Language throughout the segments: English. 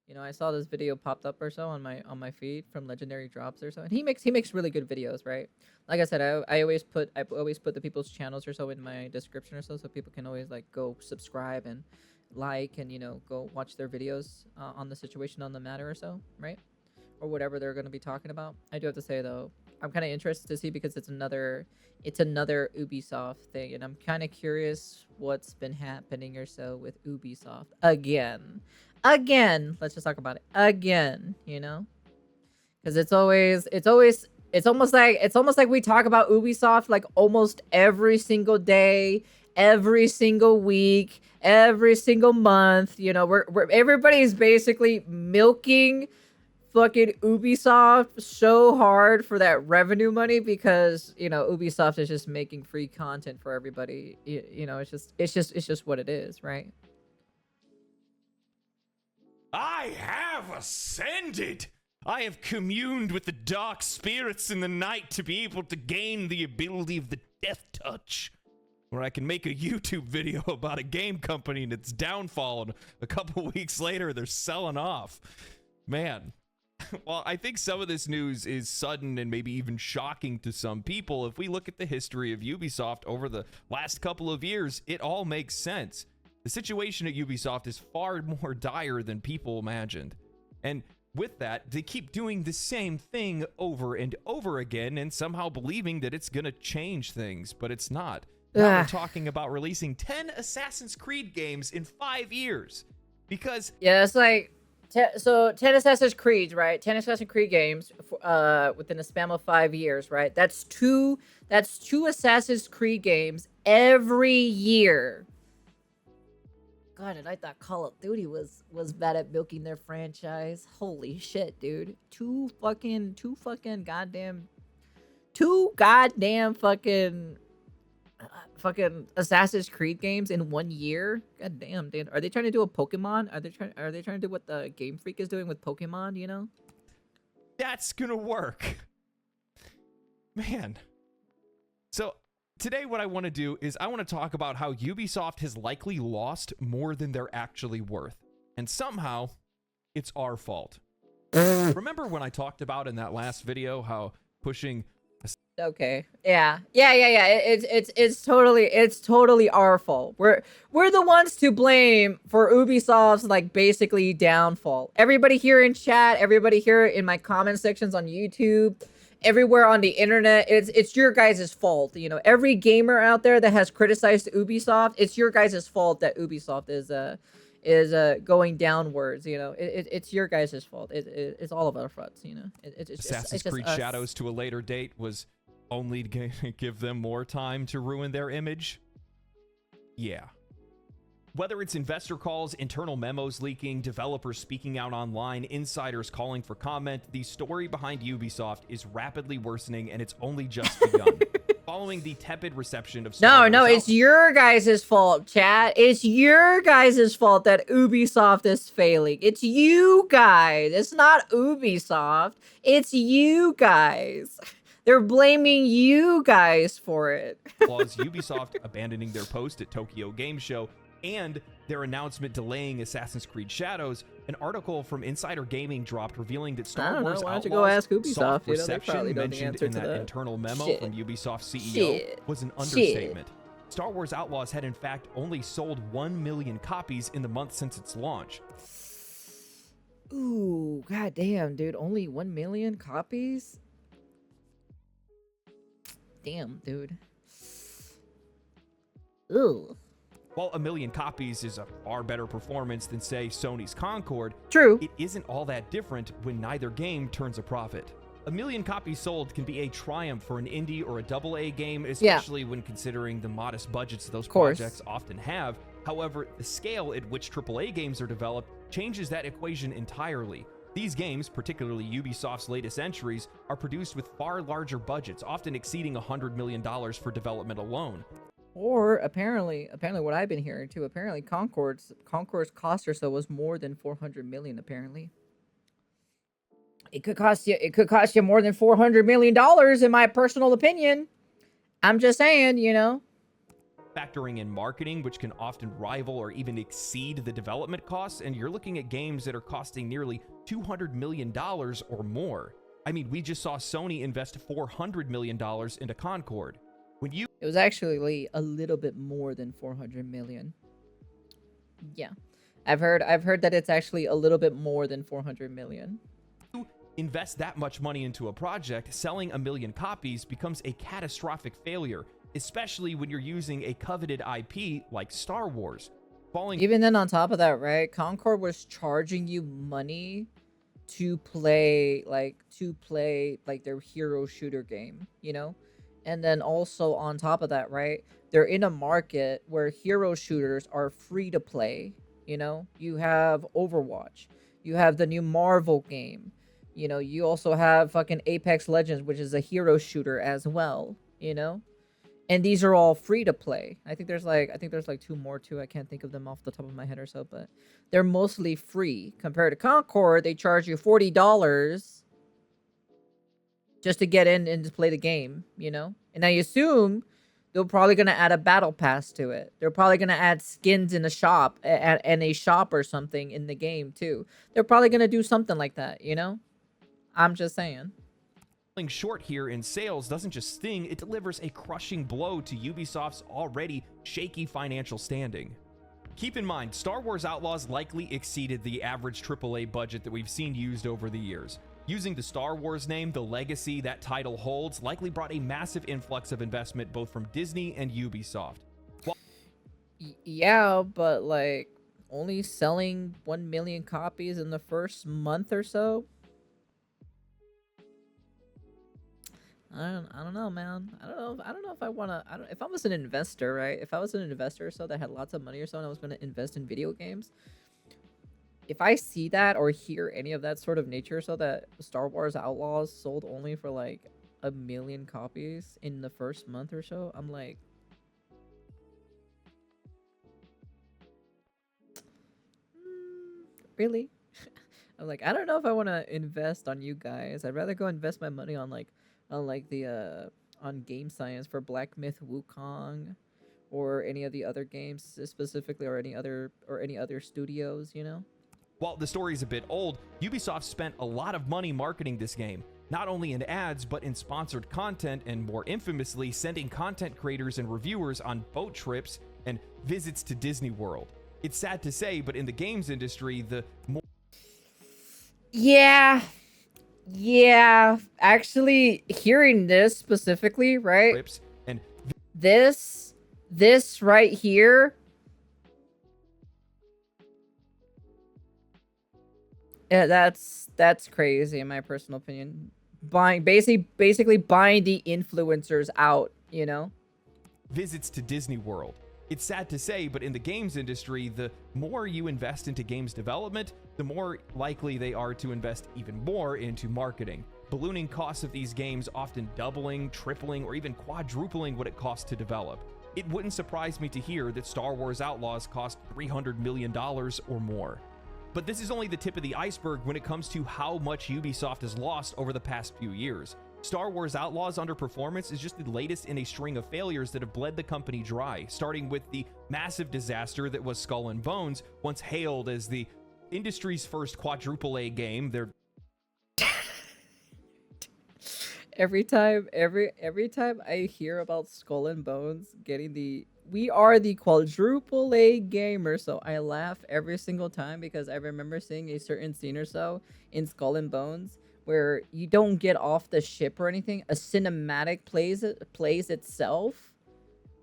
You know, I saw this video popped up or so on my feed from Legendary Drops or so, and he makes really good videos, right? Like I said, I always put the people's channels or so in my description or so, so people can always like go subscribe and like and go watch their videos on the situation on the matter or so, right? Or whatever they're going to be talking about. I do have to say though, I'm kind of interested to see because it's another Ubisoft thing, and I'm kind of curious what's been happening or so with Ubisoft again. Let's just talk about it again, because it's almost like we talk about Ubisoft like almost every single day, every single week, every single month. We're everybody's basically milking fucking Ubisoft so hard for that revenue money because Ubisoft is just making free content for everybody. It's just what it is, right? I have ascended! I have communed with the dark spirits in the night to be able to gain the ability of the Death Touch, where I can make a YouTube video about a game company and its downfall, and a couple weeks later they're selling off. Man. Well, I think some of this news is sudden and maybe even shocking to some people. If we look at the history of Ubisoft over the last couple of years, it all makes sense. The situation at Ubisoft is far more dire than people imagined. And with that, they keep doing the same thing over and over again and somehow believing that it's going to change things, but it's not. Now we're talking about releasing 10 Assassin's Creed games in 5 years. Because... yeah, it's like... So 10 Assassin's Creed, right? 10 Assassin's Creed games within a span of 5 years, right? That's two Assassin's Creed games every year. God, and I thought Call of Duty was bad at milking their franchise. Holy shit, dude. Two goddamn fucking Assassin's Creed games in 1 year. God damn, dude. Are they trying to do a Pokemon? Are they trying to do what the Game Freak is doing with Pokemon, That's gonna work. Man. So today what I want to do is I want to talk about how Ubisoft has likely lost more than they're actually worth. And somehow, it's our fault. Remember when I talked about in that last video how pushing... Okay. Yeah. It's totally our fault. We're the ones to blame for Ubisoft's like basically downfall. Everybody here in chat, everybody here in my comment sections on YouTube, everywhere on the internet, it's your guys' fault. Every gamer out there that has criticized Ubisoft, it's your guys' fault that Ubisoft is going downwards. It's your guys' fault. It's all of our faults. Assassin's Creed Shadows to a later date was only to give them more time to ruin their image. Yeah. Whether it's investor calls, internal memos leaking, developers speaking out online, insiders calling for comment, the story behind Ubisoft is rapidly worsening, and it's only just begun. Following the tepid reception of No, it's your guys' fault, chat. It's your guys' fault that Ubisoft is failing. It's you guys. It's not Ubisoft. It's you guys. They're blaming you guys for it. Ubisoft abandoning their post at Tokyo Game Show and their announcement delaying Assassin's Creed Shadows, an article from Insider Gaming dropped revealing that Star Wars Why don't you Outlaws go ask Ubisoft? soft They reception probably know the mentioned answer in to that that. internal memo Shit. from Ubisoft CEO Shit. was an understatement. Star Wars Outlaws had in fact only sold 1 million copies in the month since its launch. Ooh, goddamn, dude. Only 1 million copies? Damn, dude. Ugh. While 1 million copies is a far better performance than, say, Sony's Concord, True. it isn't all that different when neither game turns a profit. 1 million copies sold can be a triumph for an indie or a AA game, especially when considering the modest budgets those projects often have. However, the scale at which AAA games are developed changes that equation entirely. These games, particularly Ubisoft's latest entries, are produced with far larger budgets, often exceeding $100 million for development alone. Or apparently what I've been hearing too, apparently Concord's cost or so was more than 400 million apparently. It could cost you more than $400 million in my personal opinion. I'm just saying, Factoring in marketing, which can often rival or even exceed the development costs, and you're looking at games that are costing nearly $200 million or more. I mean, we just saw Sony invest $400 million into Concord. It was actually a little bit more than 400 million. Yeah. I've heard that it's actually a little bit more than 400 million. Invest that much money into a project, selling 1 million copies becomes a catastrophic failure, especially when you're using a coveted IP like Star Wars. Even then, on top of that, right, Concord was charging you money to play their hero shooter game, you know? And then also on top of that, right, they're in a market where hero shooters are free to play, you know? You have Overwatch, you have the new Marvel game, you know, you also have fucking Apex Legends, which is a hero shooter as well, you know? And these are all free to play. I think there's like 2 more too. I can't think of them off the top of my head or so, but they're mostly free. Compared to Concord, they charge you $40 just to get in and to play the game, you know? And I assume they're probably going to add a battle pass to it. They're probably going to add skins in a shop and a shop or something in the game too. They're probably going to do something like that, you know? I'm just saying. Falling short here in sales doesn't just sting, it delivers a crushing blow to Ubisoft's already shaky financial standing. Keep in mind, Star Wars Outlaws likely exceeded the average AAA budget that we've seen used over the years. Using the Star Wars name, the legacy that title holds likely brought a massive influx of investment both from Disney and Ubisoft. Yeah, but like only selling 1 million copies in the first month or so. I don't know, man. I don't know if I want to. If I was an investor, right? If I was an investor or so that had lots of money or so and I was going to invest in video games, if I see that or hear any of that sort of nature, so that Star Wars Outlaws sold only for like 1 million copies in the first month or so, I'm like, really? I'm like, I don't know if I want to invest on you guys. I'd rather go invest my money on on Game Science for Black Myth Wukong or any of the other games specifically, or any other studios, you know? While the story's a bit old, Ubisoft spent a lot of money marketing this game, not only in ads, but in sponsored content, and more infamously, sending content creators and reviewers on boat trips and visits to Disney World. It's sad to say, but in the games industry, the more... Yeah, actually, hearing this specifically, right? Trips and this right here... Yeah, that's crazy in my personal opinion. Basically buying the influencers out, you know? Visits to Disney World. It's sad to say, but in the games industry, the more you invest into games development, the more likely they are to invest even more into marketing. Ballooning costs of these games often doubling, tripling, or even quadrupling what it costs to develop. It wouldn't surprise me to hear that Star Wars Outlaws cost $300 million or more. But this is only the tip of the iceberg when it comes to how much Ubisoft has lost over the past few years. Star Wars Outlaws' underperformance is just the latest in a string of failures that have bled the company dry, starting with the massive disaster that was Skull and Bones, once hailed as the industry's first quadruple-A game. Every time I hear about Skull and Bones getting we are the quadruple A gamer, so I laugh every single time because I remember seeing a certain scene or so in Skull and Bones where you don't get off the ship or anything. A cinematic plays itself,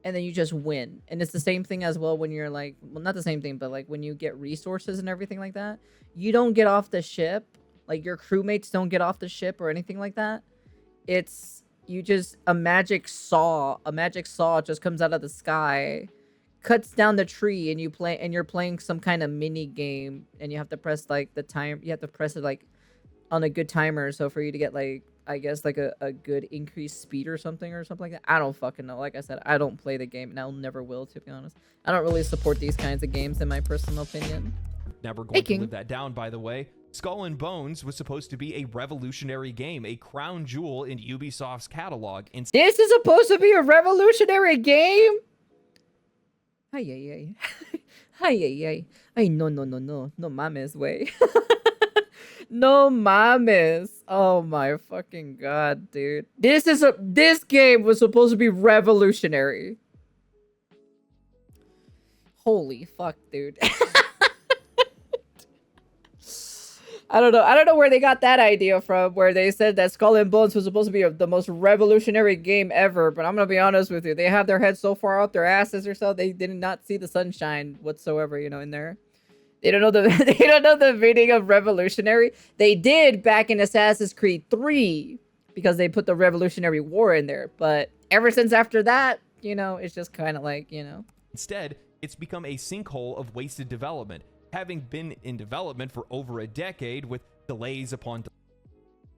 and then you just win. And it's the same thing as well when you're like, well, not the same thing, but like when you get resources and everything like that, you don't get off the ship. Like your crewmates don't get off the ship or anything like that. It's you just a magic saw just comes out of the sky, cuts down the tree, and you're playing some kind of mini game, and you have to press like the time. You have to press it like on a good timer, so for you to get like, I guess like a good increased speed or something like that. I don't fucking know. Like I said, I don't play the game, and I'll never will, to be honest. I don't really support these kinds of games in my personal opinion. Never going to live that down, by the way. Skull and Bones was supposed to be a revolutionary game, a crown jewel in Ubisoft's catalog. This is supposed to be a revolutionary game? Ay, ay, ay. Ay, ay, ay. Ay, no, no, no, no. No mames, way. No mames. Oh my fucking god, dude. This game was supposed to be revolutionary. Holy fuck, dude. I don't know. I don't know where they got that idea from, where they said that Skull and Bones was supposed to be the most revolutionary game ever. But I'm gonna be honest with you, they have their heads so far out their asses or so, they did not see the sunshine whatsoever, you know, in there. They don't know the they don't know the meaning of revolutionary. They did back in Assassin's Creed 3 because they put the Revolutionary War in there. But ever since after that, you know, it's just kind of like, you know. Instead, it's become a sinkhole of wasted development, having been in development for over a decade with delays upon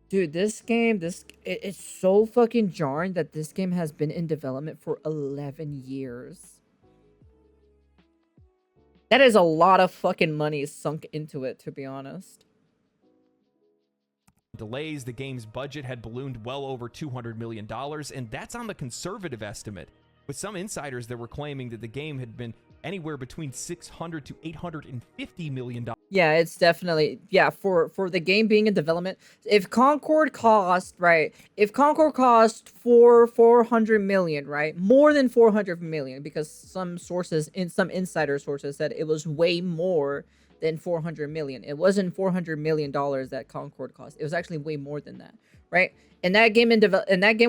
Dude, this game, it's so fucking jarring that this game has been in development for 11 years. That is a lot of fucking money sunk into it, to be honest. delays. The game's budget had ballooned well over $200 million, and that's on the conservative estimate. With some insiders that were claiming that the game had been anywhere between $600 to $850 million. Yeah, it's definitely, yeah, for the game being in development. If Concord cost, right, if Concord cost 400 million, right, more than 400 million, because some sources, in some insider sources, said it was way more than 400 million. It wasn't 400 million dollars that Concord cost. It was actually way more than that, right? And that game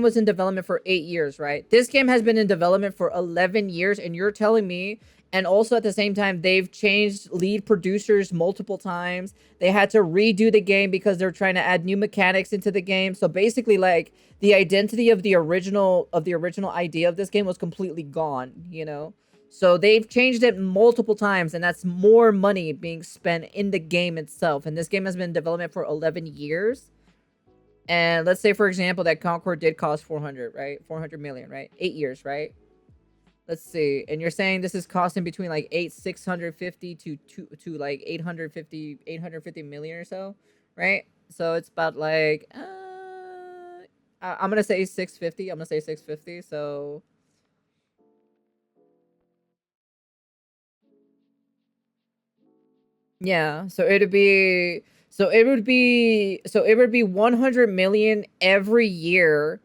was in development for 8 years, right? This game has been in development for 11 years, and you're telling me. And also at the same time, they've changed lead producers multiple times. They had to redo the game because they're trying to add new mechanics into the game. So basically, like, the identity of the original idea of this game was completely gone, you know? So they've changed it multiple times, and that's more money being spent in the game itself. And this game has been in development for 11 years. And let's say, for example, that Concord did cost 400, right? 400 million, right? 8 years, right? Let's see. And you're saying this is costing between like 650 to like 850 million or so, right? So it's about like I'm gonna say 650. I'm gonna say 650. So yeah. So it would be 100 million every year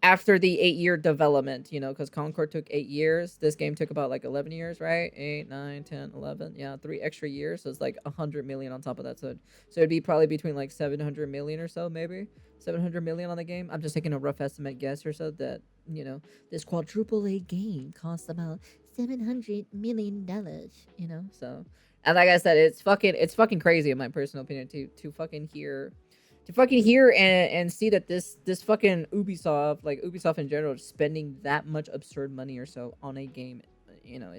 after the 8-year development, you know, because Concord took 8 years. This game took about like 11 years, right? 8, 9, 10, 11. Yeah, 3 extra years. So it's like 100 million on top of that. So it'd be probably between like 700 million or so, maybe 700 million on the game. I'm just taking a rough estimate guess or so that, you know, this quadruple A game costs about $700 million, you know? So, and like I said, it's fucking crazy in my personal opinion to fucking hear and see that this fucking Ubisoft, like Ubisoft in general, is spending that much absurd money or so on a game. You know,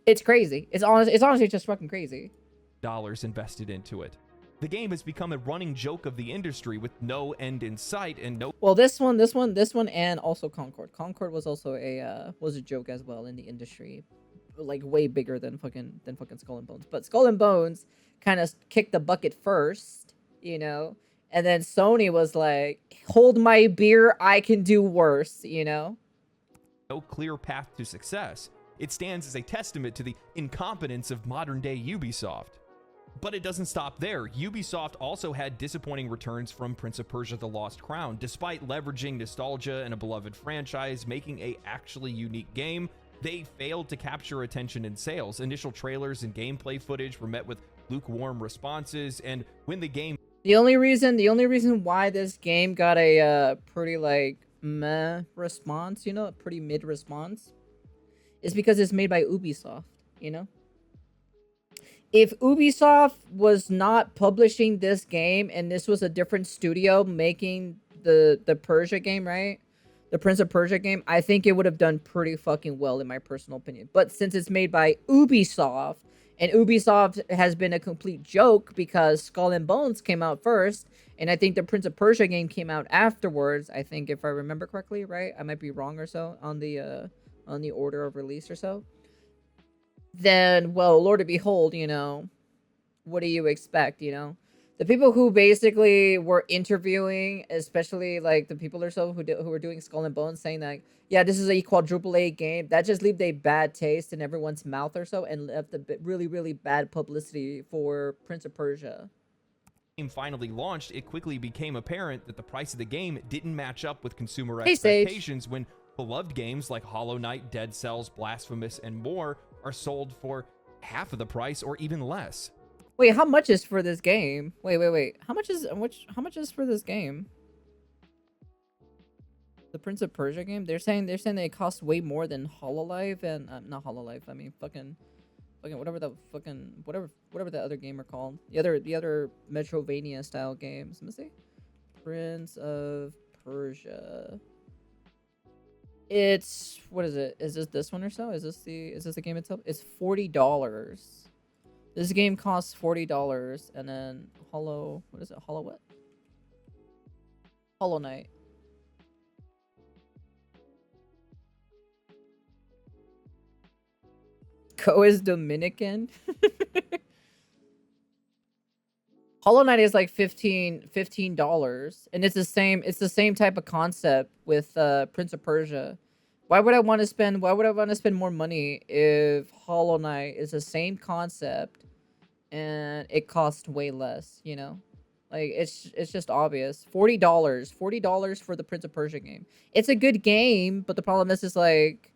it's crazy. It's honestly just fucking crazy. Dollars invested into it. The game has become a running joke of the industry with no end in sight and no. Well, this one, and also Concord. Concord was also a joke as well in the industry, like way bigger than fucking Skull and Bones. But Skull and Bones kind of kicked the bucket first, you know. And then Sony was like, hold my beer, I can do worse, you know? No clear path to success. It stands as a testament to the incompetence of modern-day Ubisoft. But it doesn't stop there. Ubisoft also had disappointing returns from Prince of Persia: The Lost Crown. Despite leveraging nostalgia and a beloved franchise, making a actually unique game, they failed to capture attention in sales. Initial trailers and gameplay footage were met with lukewarm responses, and when the game... The only reason why this game got a pretty like meh response, you know, a pretty mid response, is because it's made by Ubisoft, you know? If Ubisoft was not publishing this game and this was a different studio making the Persia game, right? The Prince of Persia game, I think it would have done pretty fucking well in my personal opinion. But since it's made by Ubisoft, and Ubisoft has been a complete joke because Skull and Bones came out first, and I think the Prince of Persia game came out afterwards. I think, if I remember correctly, right? I might be wrong or so on the order of release or so. Then, well, Lord to behold, you know, what do you expect, you know? The people who basically were interviewing, especially like the people or so who were doing Skull and Bones, saying that yeah, this is a quadruple A game, that just left a bad taste in everyone's mouth or so, and left a really bad publicity for Prince of Persia. Game finally launched, it quickly became apparent that the price of the game didn't match up with consumer Hey, expectations when beloved games like Hollow Knight, Dead Cells, Blasphemous, and more are sold for half of the price or even less. Wait, how much is for this game? Wait. How much is for this game? The Prince of Persia game? They're saying that it costs way more than Hololive and not Hololive. I mean fucking whatever the other game are called. The other Metrovania style games. Let me see. Prince of Persia. It's what is it? Is this one or so? Is this the game itself? It's $40. This game costs $40, and then Hollow what? Hollow Knight. Go is Dominican. Hollow Knight is like $15, and it's the same type of concept with Prince of Persia. Why would I want to spend more money if Hollow Knight is the same concept and it costs way less, you know? Like it's just obvious. $40 for the Prince of Persia game. It's a good game, but the problem is like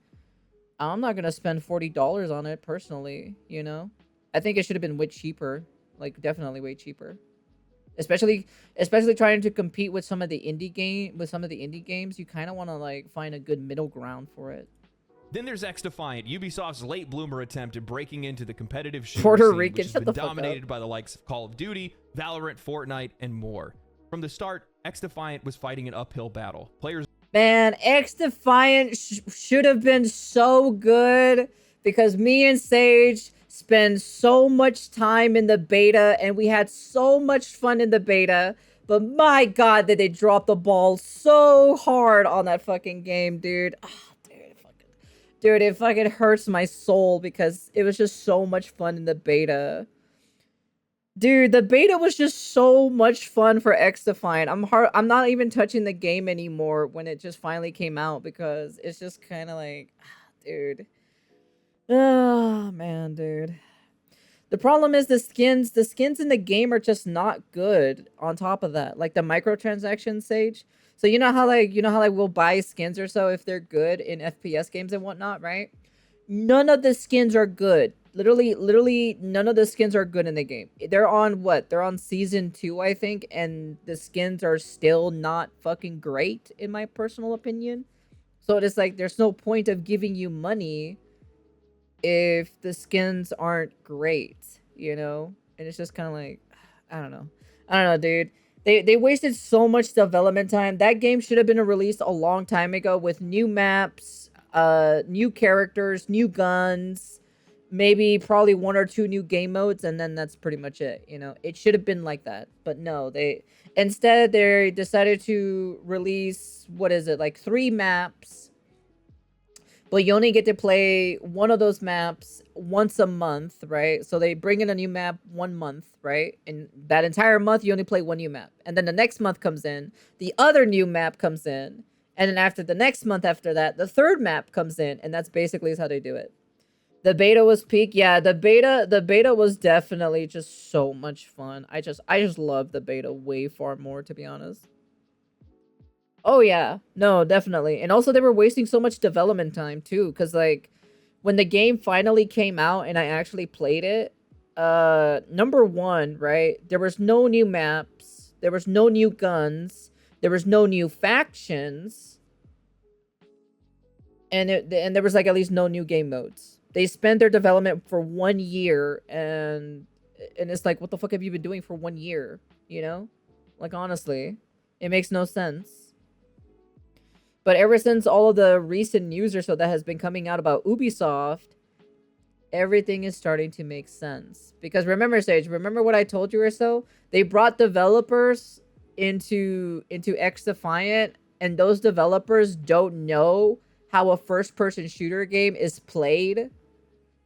I'm not going to spend $40 on it personally, you know? I think it should have been way cheaper. Like definitely way cheaper. Especially trying to compete with some of the indie games, you kind of want to like find a good middle ground for it. Then there's XDefiant, Ubisoft's late bloomer attempt at breaking into the competitive shooter Puerto scene, Rican, which has been dominated by the likes of Call of Duty, Valorant, Fortnite, and more. From the start, XDefiant was fighting an uphill battle. Players Man, XDefiant should have been so good because me and Sage spend so much time in the beta and we had so much fun in the beta, but my god did they drop the ball so hard on that fucking game, dude. Oh, dude, it fucking hurts my soul because it was just so much fun in the beta. Dude, the beta was just so much fun for XDefiant. I'm not even touching the game anymore when it just finally came out because it's just kind of like, dude. Oh, man, dude. The problem is the skins in the game are just not good on top of that. Like the microtransactions, Sage. So you know how we'll buy skins or so if they're good in FPS games and whatnot, right? None of the skins are good. Literally none of the skins are good in the game. They're on what? They're on season 2, I think, and the skins are still not fucking great in my personal opinion. So it's like there's no point of giving you money if the skins aren't great, you know? And it's just kind of like, I don't know, dude. They wasted so much development time. That game should have been released a long time ago with new maps, new characters, new guns, maybe probably 1 or 2 new game modes, and then that's pretty much it, you know? It should have been like that. But no, they decided to release, what is it, like 3 maps. But you only get to play one of those maps once a month, right? So they bring in a new map 1 month, right? And that entire month, you only play 1 new map. And then the next month comes in, the other new map comes in. And then after the next month after that, the 3rd map comes in. And that's basically how they do it. The beta was peak. Yeah, the beta was definitely just so much fun. I just love the beta way far more, to be honest. Oh yeah, no, definitely. And also they were wasting so much development time too, because like when the game finally came out and I actually played it, number 1, right, there was no new maps, there was no new guns, there was no new factions, and there was like at least no new game modes. They spent their development for 1 year, and it's like, what the fuck have you been doing for 1 year, you know? Like, honestly, it makes no sense. But ever since all of the recent news or so that has been coming out about Ubisoft, everything is starting to make sense. Because remember, Sage, remember what I told you or so? They brought developers into XDefiant, and those developers don't know how a first-person shooter game is played.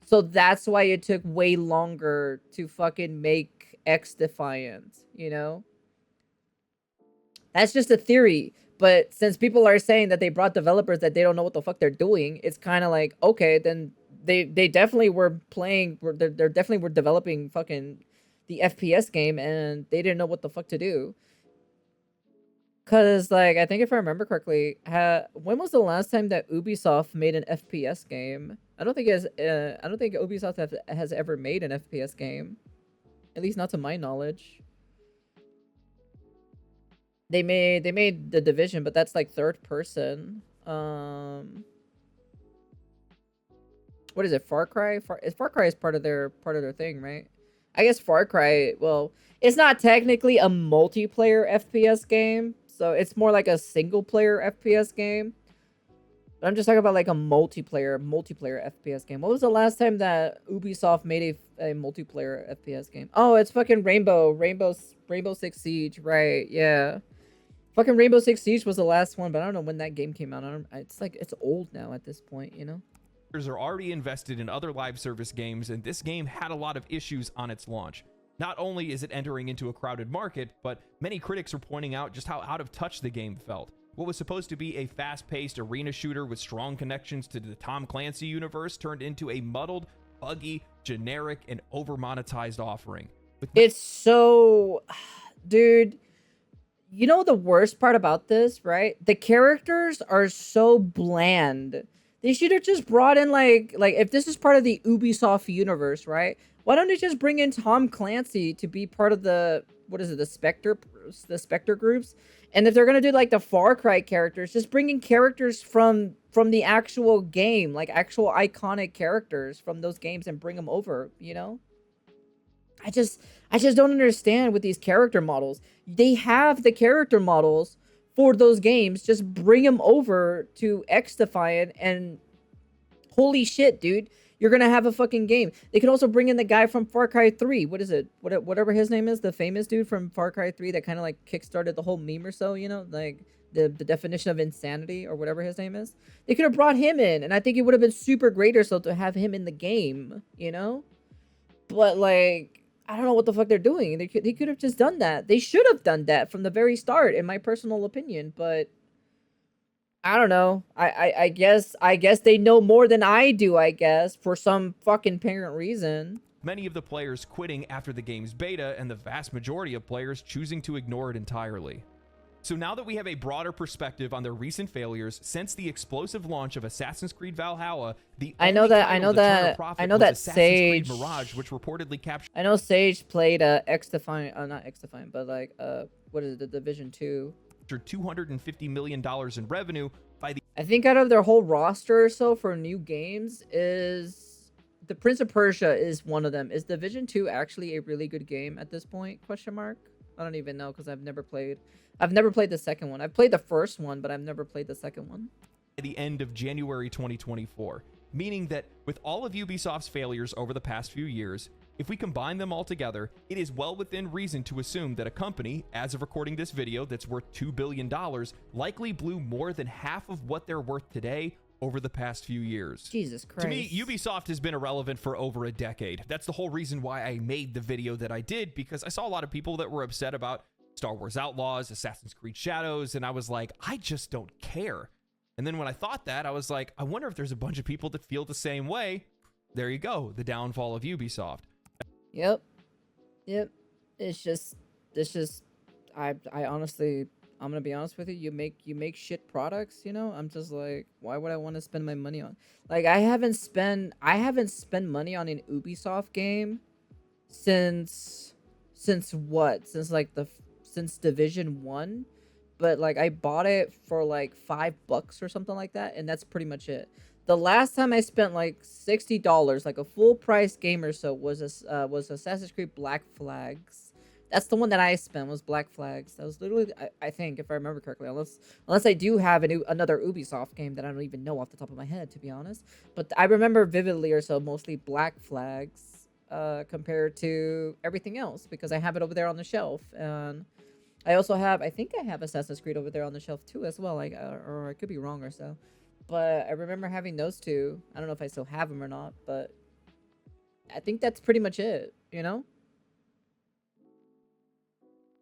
So that's why it took way longer to fucking make XDefiant, you know? That's just a theory. But since people are saying that they brought developers that they don't know what the fuck they're doing, it's kind of like, okay, then they definitely were playing, they're definitely were developing fucking the FPS game, and they didn't know what the fuck to do. Cause like I think if I remember correctly, when was the last time that Ubisoft made an FPS game? I don't think I don't think Ubisoft has ever made an FPS game, at least not to my knowledge. They made The Division, but that's like third person. What is it? Far Cry? Far Cry is part of their thing, right? I guess Far Cry. Well, it's not technically a multiplayer FPS game, so it's more like a single player FPS game. But I'm just talking about like a multiplayer FPS game. What was the last time that Ubisoft made a multiplayer FPS game? Oh, it's fucking Rainbow Six Siege, right? Yeah. Fucking Rainbow Six Siege was the last one, but I don't know when that game came out. It's like, it's old now at this point, you know? Are already invested in other live service games, and this game had a lot of issues on its launch. Not only is it entering into a crowded market, but many critics are pointing out just how out of touch the game felt. What was supposed to be a fast-paced arena shooter with strong connections to the Tom Clancy universe turned into a muddled, buggy, generic, and over-monetized offering. It's so... Dude... You know the worst part about this, right? The characters are so bland. They should have just brought in like if this is part of the Ubisoft universe, right? Why don't they just bring in Tom Clancy to be part of the, what is it, the Spectre groups? And if they're gonna do like the Far Cry characters, just bring in characters from the actual game, like actual iconic characters from those games, and bring them over, you know? I just don't understand with these character models. They have the character models for those games. Just bring them over to XDefiant, and holy shit, dude, you're gonna have a fucking game. They could also bring in the guy from Far Cry 3. What is it? Whatever his name is, the famous dude from Far Cry 3 that kind of like kickstarted the whole meme or so, you know, like the definition of insanity or whatever his name is. They could have brought him in, and I think it would have been super great or so to have him in the game, you know? But like, I don't know what the fuck they're doing. They could have just done that. They should have done that from the very start, in my personal opinion. But I don't know. I guess they know more than I do, I guess, for some fucking apparent reason. Many of the players quitting after the game's beta, and the vast majority of players choosing to ignore it entirely. So now that we have a broader perspective on their recent failures since the explosive launch of Assassin's Creed Valhalla, I know that Sage Mirage, which reportedly captured. I know Sage played XDefiant, not XDefiant, but like what is it, the Division 2. $250 million in revenue by the. I think out of their whole roster or so for new games, is the Prince of Persia is one of them. Is Division 2 actually a really good game at this point? Question mark. I don't even know, because I've never played the second one. I've played the first one, but I've never played the second one. At the end of January 2024, meaning that with all of Ubisoft's failures over the past few years, if we combine them all together, it is well within reason to assume that a company, as of recording this video, that's worth $2 billion, likely blew more than half of what they're worth today over the past few years. Jesus Christ. To me, Ubisoft has been irrelevant for over a decade. That's the whole reason why I made the video that I did, because I saw a lot of people that were upset about Star Wars Outlaws, Assassin's Creed Shadows, and I was like, I just don't care. And then when I thought that, I was like, I wonder if there's a bunch of people that feel the same way. There you go, the downfall of Ubisoft. Yep. It's just I honestly, I'm gonna be honest with you. You make shit products, you know. I'm just like, why would I want to spend my money on? Like, I haven't spent money on an Ubisoft game since what? Since Division 1. But like, I bought it for like $5 or something like that, and that's pretty much it. The last time I spent like $60, like a full price game or so, was Assassin's Creed Black Flags. That's the one that I spent, was Black Flags. That was literally, I think, if I remember correctly, unless I do have another Ubisoft game that I don't even know off the top of my head, to be honest. But I remember vividly or so mostly Black Flags compared to everything else, because I have it over there on the shelf. And I also have, I think I have Assassin's Creed over there on the shelf too as well, like, or I could be wrong or so. But I remember having those two. I don't know if I still have them or not, but I think that's pretty much it, you know?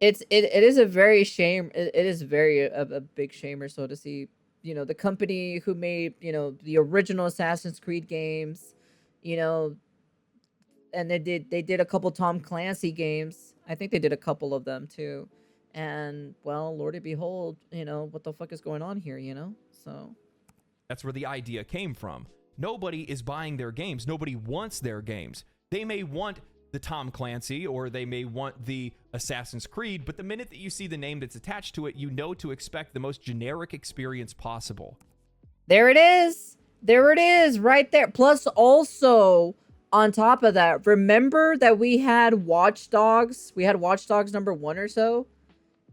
it is a very shame. It is very a big shame or so to see, the company who made, the original Assassin's Creed games, you know, and they did a couple Tom Clancy games. I think they did a couple of them too. And well, Lordy behold, what the fuck is going on here, So That's where the idea came from. Nobody is buying their games. Nobody wants their games. They may want the Tom Clancy or they may want the Assassin's Creed, but the minute that you see the name that's attached to it, you know to expect the most generic experience possible. there it is. There it is right there. Plus also on top of that, remember that we had Watch Dogs? We had Watch Dogs #1 or so.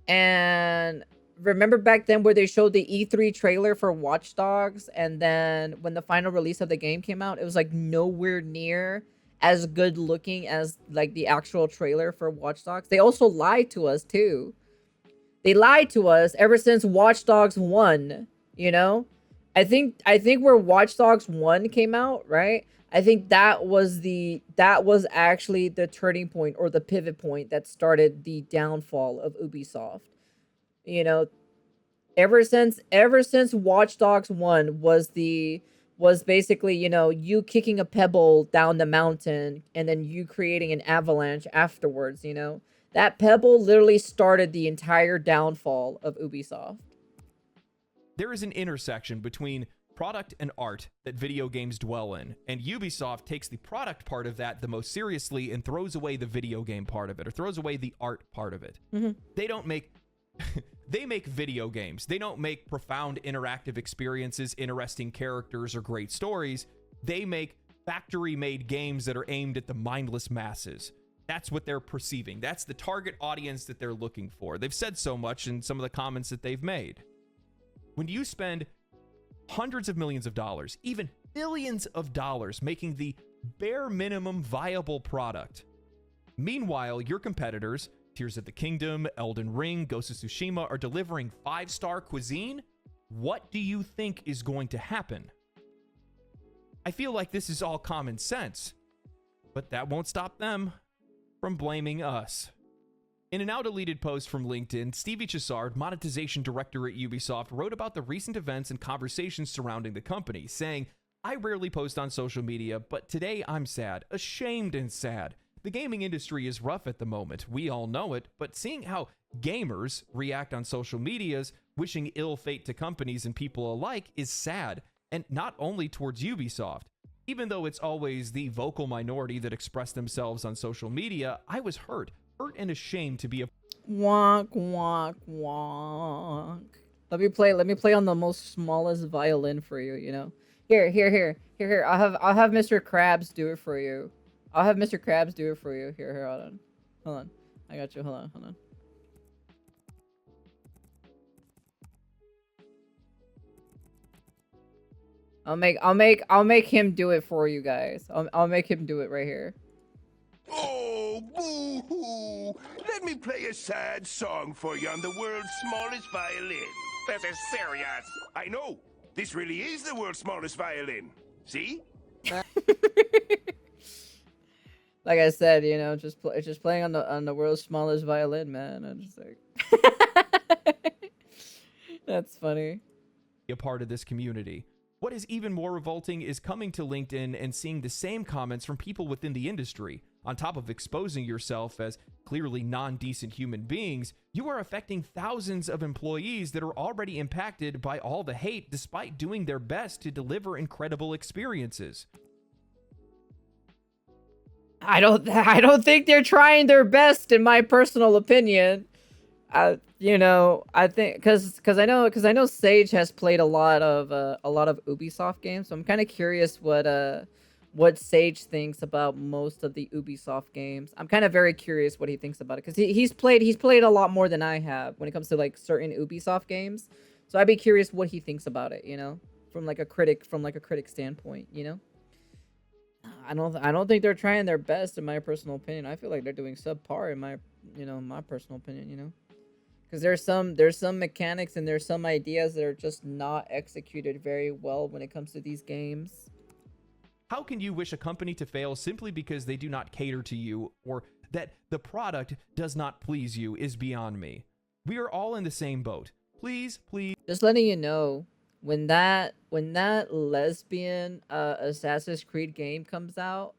And remember back then where they showed the E3 trailer for Watch Dogs, and then when the final release of the game came out, it was like nowhere near as good looking as like the actual trailer for Watch Dogs. They also lied to us too. They lied to us ever since Watch Dogs 1, I think where Watch Dogs 1 came out, right? I think that was actually the turning point or the pivot point that started the downfall of Ubisoft. Ever since Watch Dogs 1 was basically, you kicking a pebble down the mountain and then you creating an avalanche afterwards, That pebble literally started the entire downfall of Ubisoft. There is an intersection between product and art that video games dwell in, and Ubisoft takes the product part of that the most seriously and throws away the video game part of it, or throws away the art part of it. Mm-hmm. They don't make they make video games. They don't make profound interactive experiences, interesting characters, or great stories. They make factory-made games that are aimed at the mindless masses. That's what they're perceiving. That's the target audience that they're looking for. They've said so much in some of the comments that they've made. When you spend hundreds of millions of dollars, even billions of dollars, making the bare minimum viable product, meanwhile, your competitors, Tears of the Kingdom, Elden Ring, Ghost of Tsushima, are delivering 5-star cuisine, what do you think is going to happen? I feel like this is all common sense, but that won't stop them from blaming us. In a now deleted post from LinkedIn, Stevie Chissard, monetization director at Ubisoft, wrote about the recent events and conversations surrounding the company, saying, "I rarely post on social media, but today I'm sad, ashamed and sad. The gaming industry is rough at the moment. We all know it, but seeing how gamers react on social medias, wishing ill fate to companies and people alike, is sad, and not only towards Ubisoft. Even though it's always the vocal minority that express themselves on social media, I was hurt and ashamed to be a wonk wonk wonk. Let me play on the most smallest violin for you, Here. I'll have Mr. Krabs do it for you. Here, hold on. I got you. Hold on. I'll make him do it for you guys. I'll make him do it right here. Oh, boo-hoo! Let me play a sad song for you on the world's smallest violin. This is serious. I know. This really is the world's smallest violin. See? Like I said, just playing on the world's smallest violin, man. I'm just like, that's funny. A part of this community. What is even more revolting is coming to LinkedIn and seeing the same comments from people within the industry. On top of exposing yourself as clearly non-decent human beings, you are affecting thousands of employees that are already impacted by all the hate despite doing their best to deliver incredible experiences. I don't think they're trying their best, in my personal opinion. I think because I know Sage has played a lot of Ubisoft games, so I'm kind of curious what Sage thinks about most of the Ubisoft games. I'm kind of very curious what he thinks about it because he's played a lot more than I have when it comes to like certain Ubisoft games. So I'd be curious what he thinks about it, from like a critic standpoint, I don't think they're trying their best, in my personal opinion. I feel like they're doing subpar in my personal opinion, because there's some mechanics and there's some ideas that are just not executed very well when it comes to these games. How can you wish a company to fail simply because they do not cater to you, or that the product does not please you is beyond me. We are all in the same boat. Please, please. Just letting you know, when that lesbian Assassin's Creed game comes out,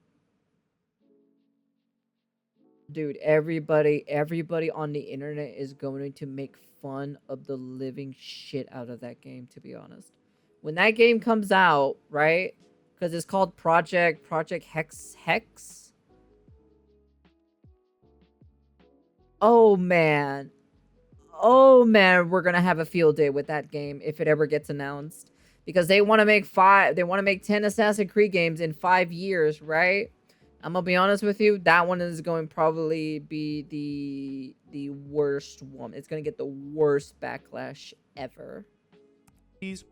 dude, everybody on the internet is going to make fun of the living shit out of that game, to be honest. When that game comes out, right? Because it's called Project Hex. Oh man, we're gonna have a field day with that game if it ever gets announced, because they want to make 10 Assassin's Creed games in 5 years, right? I'm gonna be honest with you, that one is going to probably be the worst one. It's gonna get the worst backlash ever.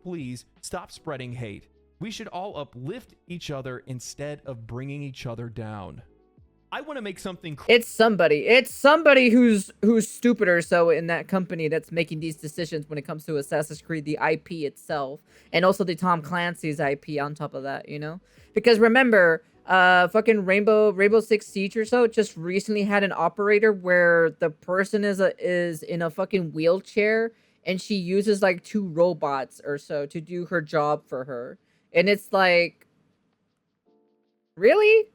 Please stop spreading hate. We should all uplift each other instead of bringing each other down. I want to make something. It's somebody who's stupider so in that company that's making these decisions when it comes to Assassin's Creed, the IP itself, and also the Tom Clancy's IP on top of that, you know? Because remember, fucking Rainbow Six Siege or so just recently had an operator where the person is in a fucking wheelchair and she uses like 2 robots or so to do her job for her. And it's like, really?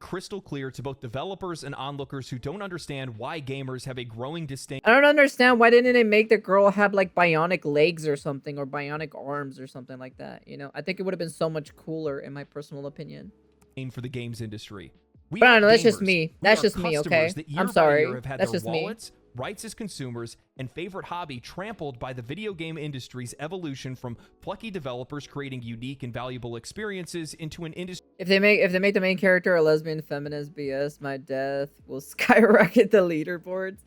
Crystal clear to both developers and onlookers who don't understand why gamers have a growing disdain. I don't understand, why didn't they make the girl have like bionic legs or something, or bionic arms or something like that, you know? I think it would have been so much cooler, in my personal opinion. For the games industry. But I don't know, that's just me. That's just me, okay? I'm sorry. That's just me. Rights as consumers, and favorite hobby trampled by the video game industry's evolution from plucky developers creating unique and valuable experiences into an industry. If they make the main character a lesbian feminist BS, my death will skyrocket the leaderboards.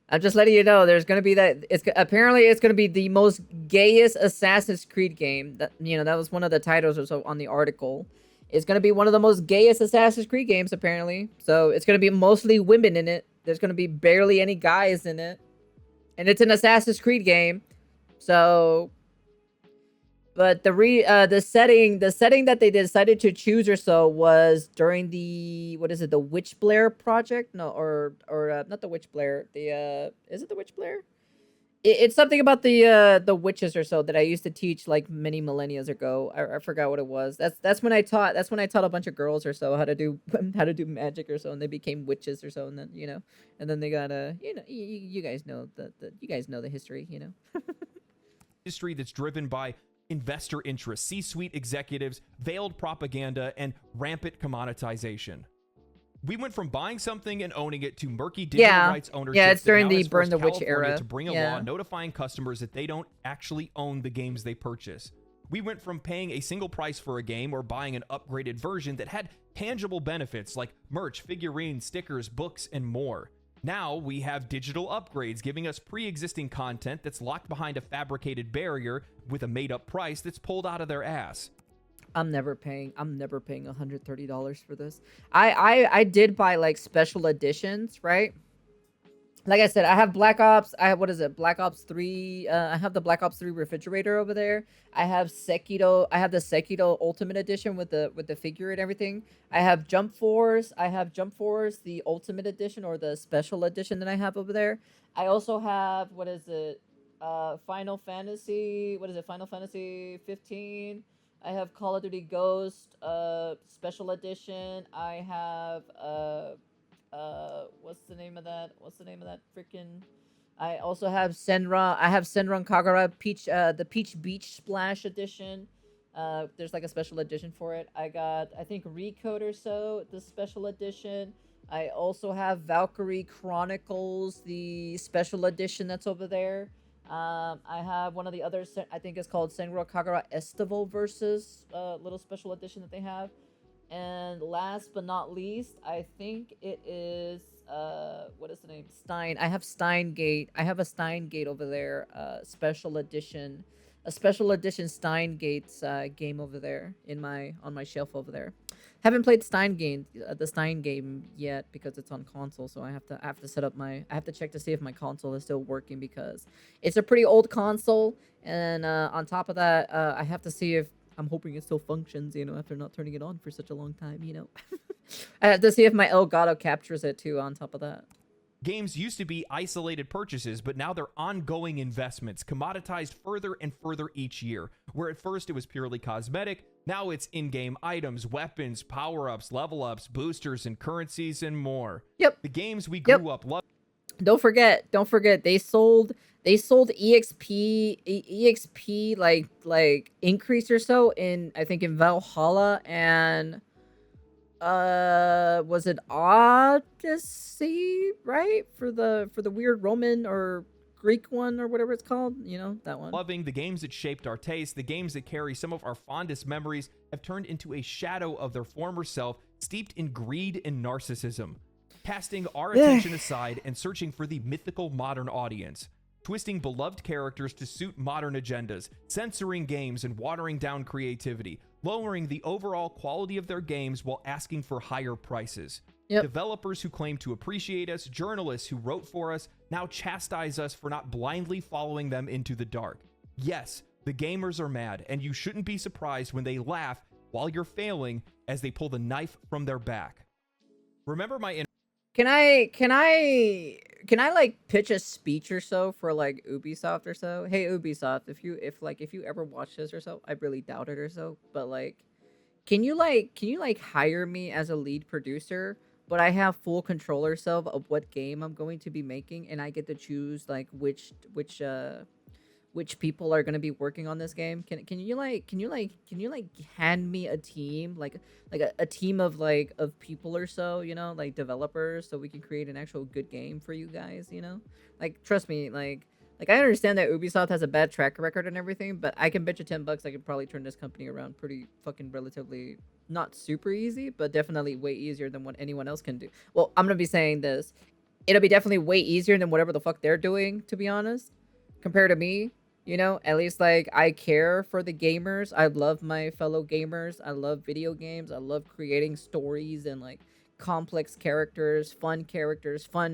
I'm just letting you know, there's gonna be that. Apparently it's gonna be the most gayest Assassin's Creed game. That, you know, that was one of the titles or so on the article. It's gonna be one of the most gayest Assassin's Creed games, apparently. So it's gonna be mostly women in it. There's gonna be barely any guys in it, and it's an Assassin's Creed game. So, but the setting that they decided to choose or so was during the, what is it, the Witch Blair project? No, or not the Witch Blair. The is it the Witch Blair? It's something about the witches or so that I used to teach like many millennia ago. I forgot what it was. That's when I taught a bunch of girls or so how to do magic or so, and they became witches or so, and then, you know, and then they got you know, you guys know the history, you know. Industry that's driven by investor interests, C-suite executives, veiled propaganda, and rampant commoditization. We went from buying something and owning it to murky digital rights ownership. Yeah, it's during the Burn the Witch era. To bring a law notifying customers that they don't actually own the games they purchase. We went from paying a single price for a game or buying an upgraded version that had tangible benefits like merch, figurines, stickers, books, and more. Now we have digital upgrades giving us pre-existing content that's locked behind a fabricated barrier with a made-up price that's pulled out of their ass. I'm never paying $130 for this. I did buy like special editions, right? Like I said, I have Black Ops. I have, what is it? Black Ops 3. I have the Black Ops 3 refrigerator over there. I have Sekiro. I have the Sekiro Ultimate Edition with the figure and everything. I have Jump Force. The Ultimate Edition, or the special edition that I have over there. I also have, what is it? Final Fantasy. What is it? Final Fantasy 15. I have Call of Duty Ghost, special edition. I have, what's the name of that freaking... I also have Senran. I have Senran Kagura Peach, the Peach Beach Splash edition. There's like a special edition for it. I got, I think, Recode or so, the special edition. I also have Valkyrie Chronicles, the special edition that's over there. I have one of the others, I think it's called Senran Kagura Estival versus little special edition that they have. And last but not least, I think it is, what is the name? Stein. I have Steingate. I have a Steingate over there, special edition. A special edition Steingate's game over there on my shelf over there. Haven't played the Stein game yet because it's on console, so I have to set up I have to check to see if my console is still working, because it's a pretty old console, and on top of that, I have to see if, I'm hoping it still functions, you know, after not turning it on for such a long time, you know. I have to see if my Elgato captures it too on top of that. Games used to be isolated purchases, but now they're ongoing investments, commoditized further and further each year. Where at first it was purely cosmetic, now it's in-game items, weapons, power-ups, level-ups, boosters, and currencies, and more. Yep. The games we grew up loving. Don't forget, they sold exp like increase or so in, I think, in Valhalla and was it Odyssey, right? For the weird Roman or Greek one or whatever it's called, you know, that one. Loving the games that shaped our taste, the games that carry some of our fondest memories have turned into a shadow of their former self, steeped in greed and narcissism. Casting our attention aside and searching for the mythical modern audience. Twisting beloved characters to suit modern agendas, censoring games and watering down creativity, lowering the overall quality of their games while asking for higher prices. Yep. Developers who claim to appreciate us, journalists who wrote for us, now chastise us for not blindly following them into the dark. Yes, the gamers are mad, and you shouldn't be surprised when they laugh while you're failing as they pull the knife from their back. Remember my Can I like pitch a speech or so for like Ubisoft or so? Hey Ubisoft, if you ever watch this or so, I really doubt it or so, but like can you hire me as a lead producer, but I have full control or so of what game I'm going to be making, and I get to choose like which people are going to be working on this game? Can you hand me a team, like a team of people or so, you know, like developers, so we can create an actual good game for you guys, you know? Like, trust me, like I understand that Ubisoft has a bad track record and everything, but I can bet you $10 I could probably turn this company around pretty fucking relatively, not super easy, but definitely way easier than what anyone else can do. Well, I'm going to be saying this. It'll be definitely way easier than whatever the fuck they're doing, to be honest, compared to me. You know, at least like I care for the gamers. I love my fellow gamers. I love video games. I love creating stories and like complex characters, fun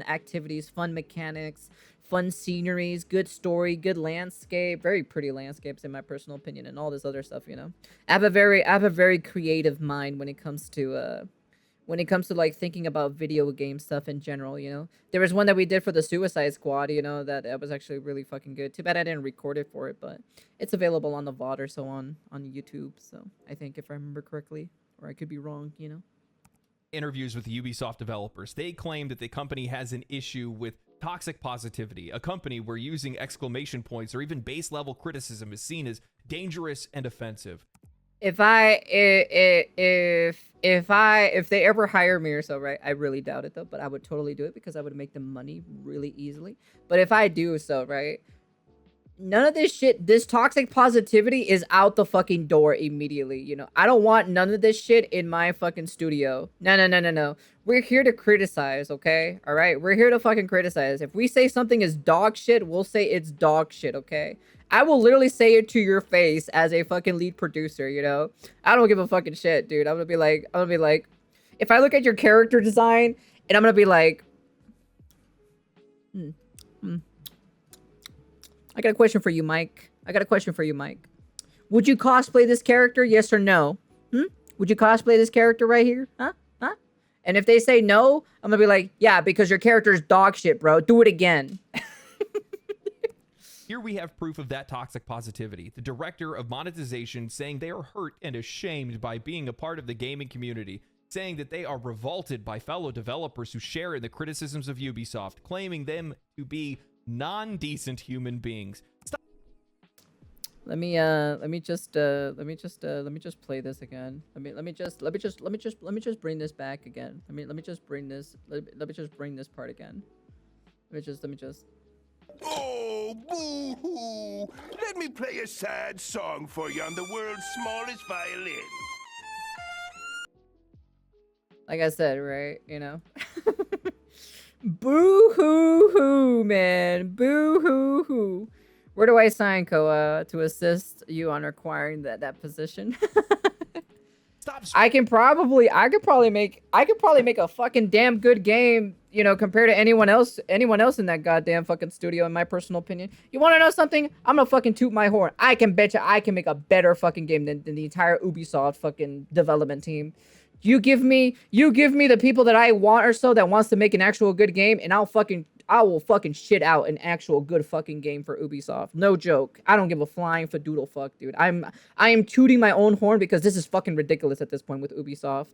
activities, fun mechanics, fun sceneries, good story, good landscape, very pretty landscapes in my personal opinion, and all this other stuff, you know. I have a very creative mind when it comes to like thinking about video game stuff in general, you know. There was one that we did for the Suicide Squad, you know, that was actually really fucking good. Too bad I didn't record it for it, but it's available on the VOD or so on YouTube, so I think, if I remember correctly, or I could be wrong, you know. Interviews with the Ubisoft developers, they claim that the company has an issue with toxic positivity, a company where using exclamation points or even base level criticism is seen as dangerous and offensive. If they ever hire me or so, right? I really doubt it though, but I would totally do it because I would make them money really easily. But if I do so, right? None of this shit, this toxic positivity is out the fucking door immediately, you know? I don't want none of this shit in my fucking studio. No. We're here to criticize, okay? All right? We're here to fucking criticize. If we say something is dog shit, we'll say it's dog shit, okay? I will literally say it to your face as a fucking lead producer, you know? I don't give a fucking shit, dude. I'm gonna be like, if I look at your character design, and I'm gonna be like, I got a question for you, Mike. Would you cosplay this character, yes or no? Would you cosplay this character right here? Huh? And if they say no, I'm gonna be like, yeah, because your character is dog shit, bro. Do it again. Here we have proof of that toxic positivity. The director of Monetization saying they are hurt and ashamed by being a part of the gaming community, saying that they are revolted by fellow developers who share in the criticisms of Ubisoft, claiming them to be non-decent human beings. Stop. Let me just play this again. Let me just bring this back again. Let me just bring this part again. Let me just. Oh, boo-hoo! Let me play a sad song for you on the world's smallest violin. Like I said, right? You know. Boo-hoo-hoo, man. Boo-hoo-hoo. Where do I sign, Koa, to assist you on acquiring that position? Stop. I could probably make a fucking damn good game, you know, compared to anyone else in that goddamn fucking studio, in my personal opinion. You want to know something? I'm gonna fucking toot my horn. I can bet you I can make a better fucking game than the entire Ubisoft fucking development team. You give me the people that I want or so that wants to make an actual good game, and I will fucking shit out an actual good fucking game for Ubisoft. No joke. I don't give a flying fadoodle fuck, dude. I am tooting my own horn because this is fucking ridiculous at this point with Ubisoft.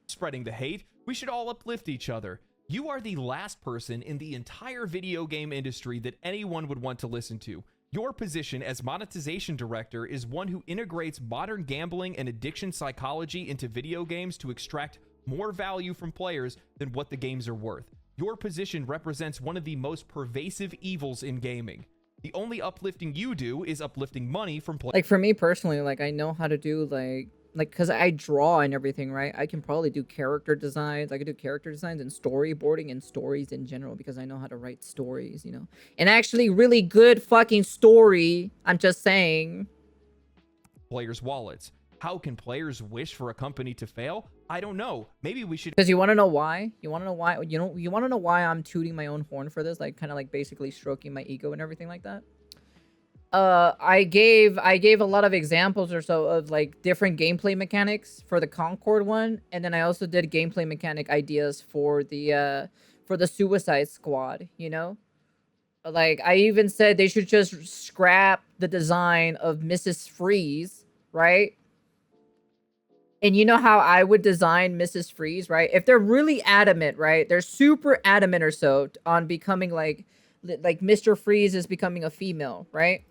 Spreading the hate, we should all uplift each other. You are the last person in the entire video game industry that anyone would want to listen to. Your position as monetization director is one who integrates modern gambling and addiction psychology into video games to extract more value from players than what the games are worth. Your position represents one of the most pervasive evils in gaming. The only uplifting you do is uplifting money from players. Like, for me personally, like, I know how to do, like, because I draw and everything, right? I can probably do character designs. I can do character designs and storyboarding and stories in general because I know how to write stories, you know? And actually really good fucking story, I'm just saying. Players' wallets. How can players wish for a company to fail? I don't know. Maybe we should... Because you want to know why? You want to know why? You want to know why I'm tooting my own horn for this? Like, kind of like basically stroking my ego and everything like that? I gave a lot of examples or so of like different gameplay mechanics for the Concord one, and then I also did gameplay mechanic ideas for the Suicide Squad, you know? Like, I even said they should just scrap the design of Mrs. Freeze, right? And you know how I would design Mrs. Freeze, right? If they're really adamant, right? They're super adamant or so on becoming like Mr. Freeze is becoming a female, right?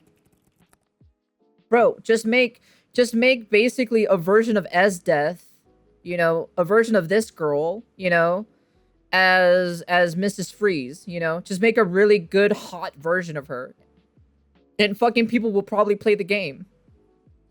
Bro, just make basically a version of XDeath, you know, a version of this girl, you know, as Mrs. Freeze, you know, just make a really good hot version of her. And fucking people will probably play the game.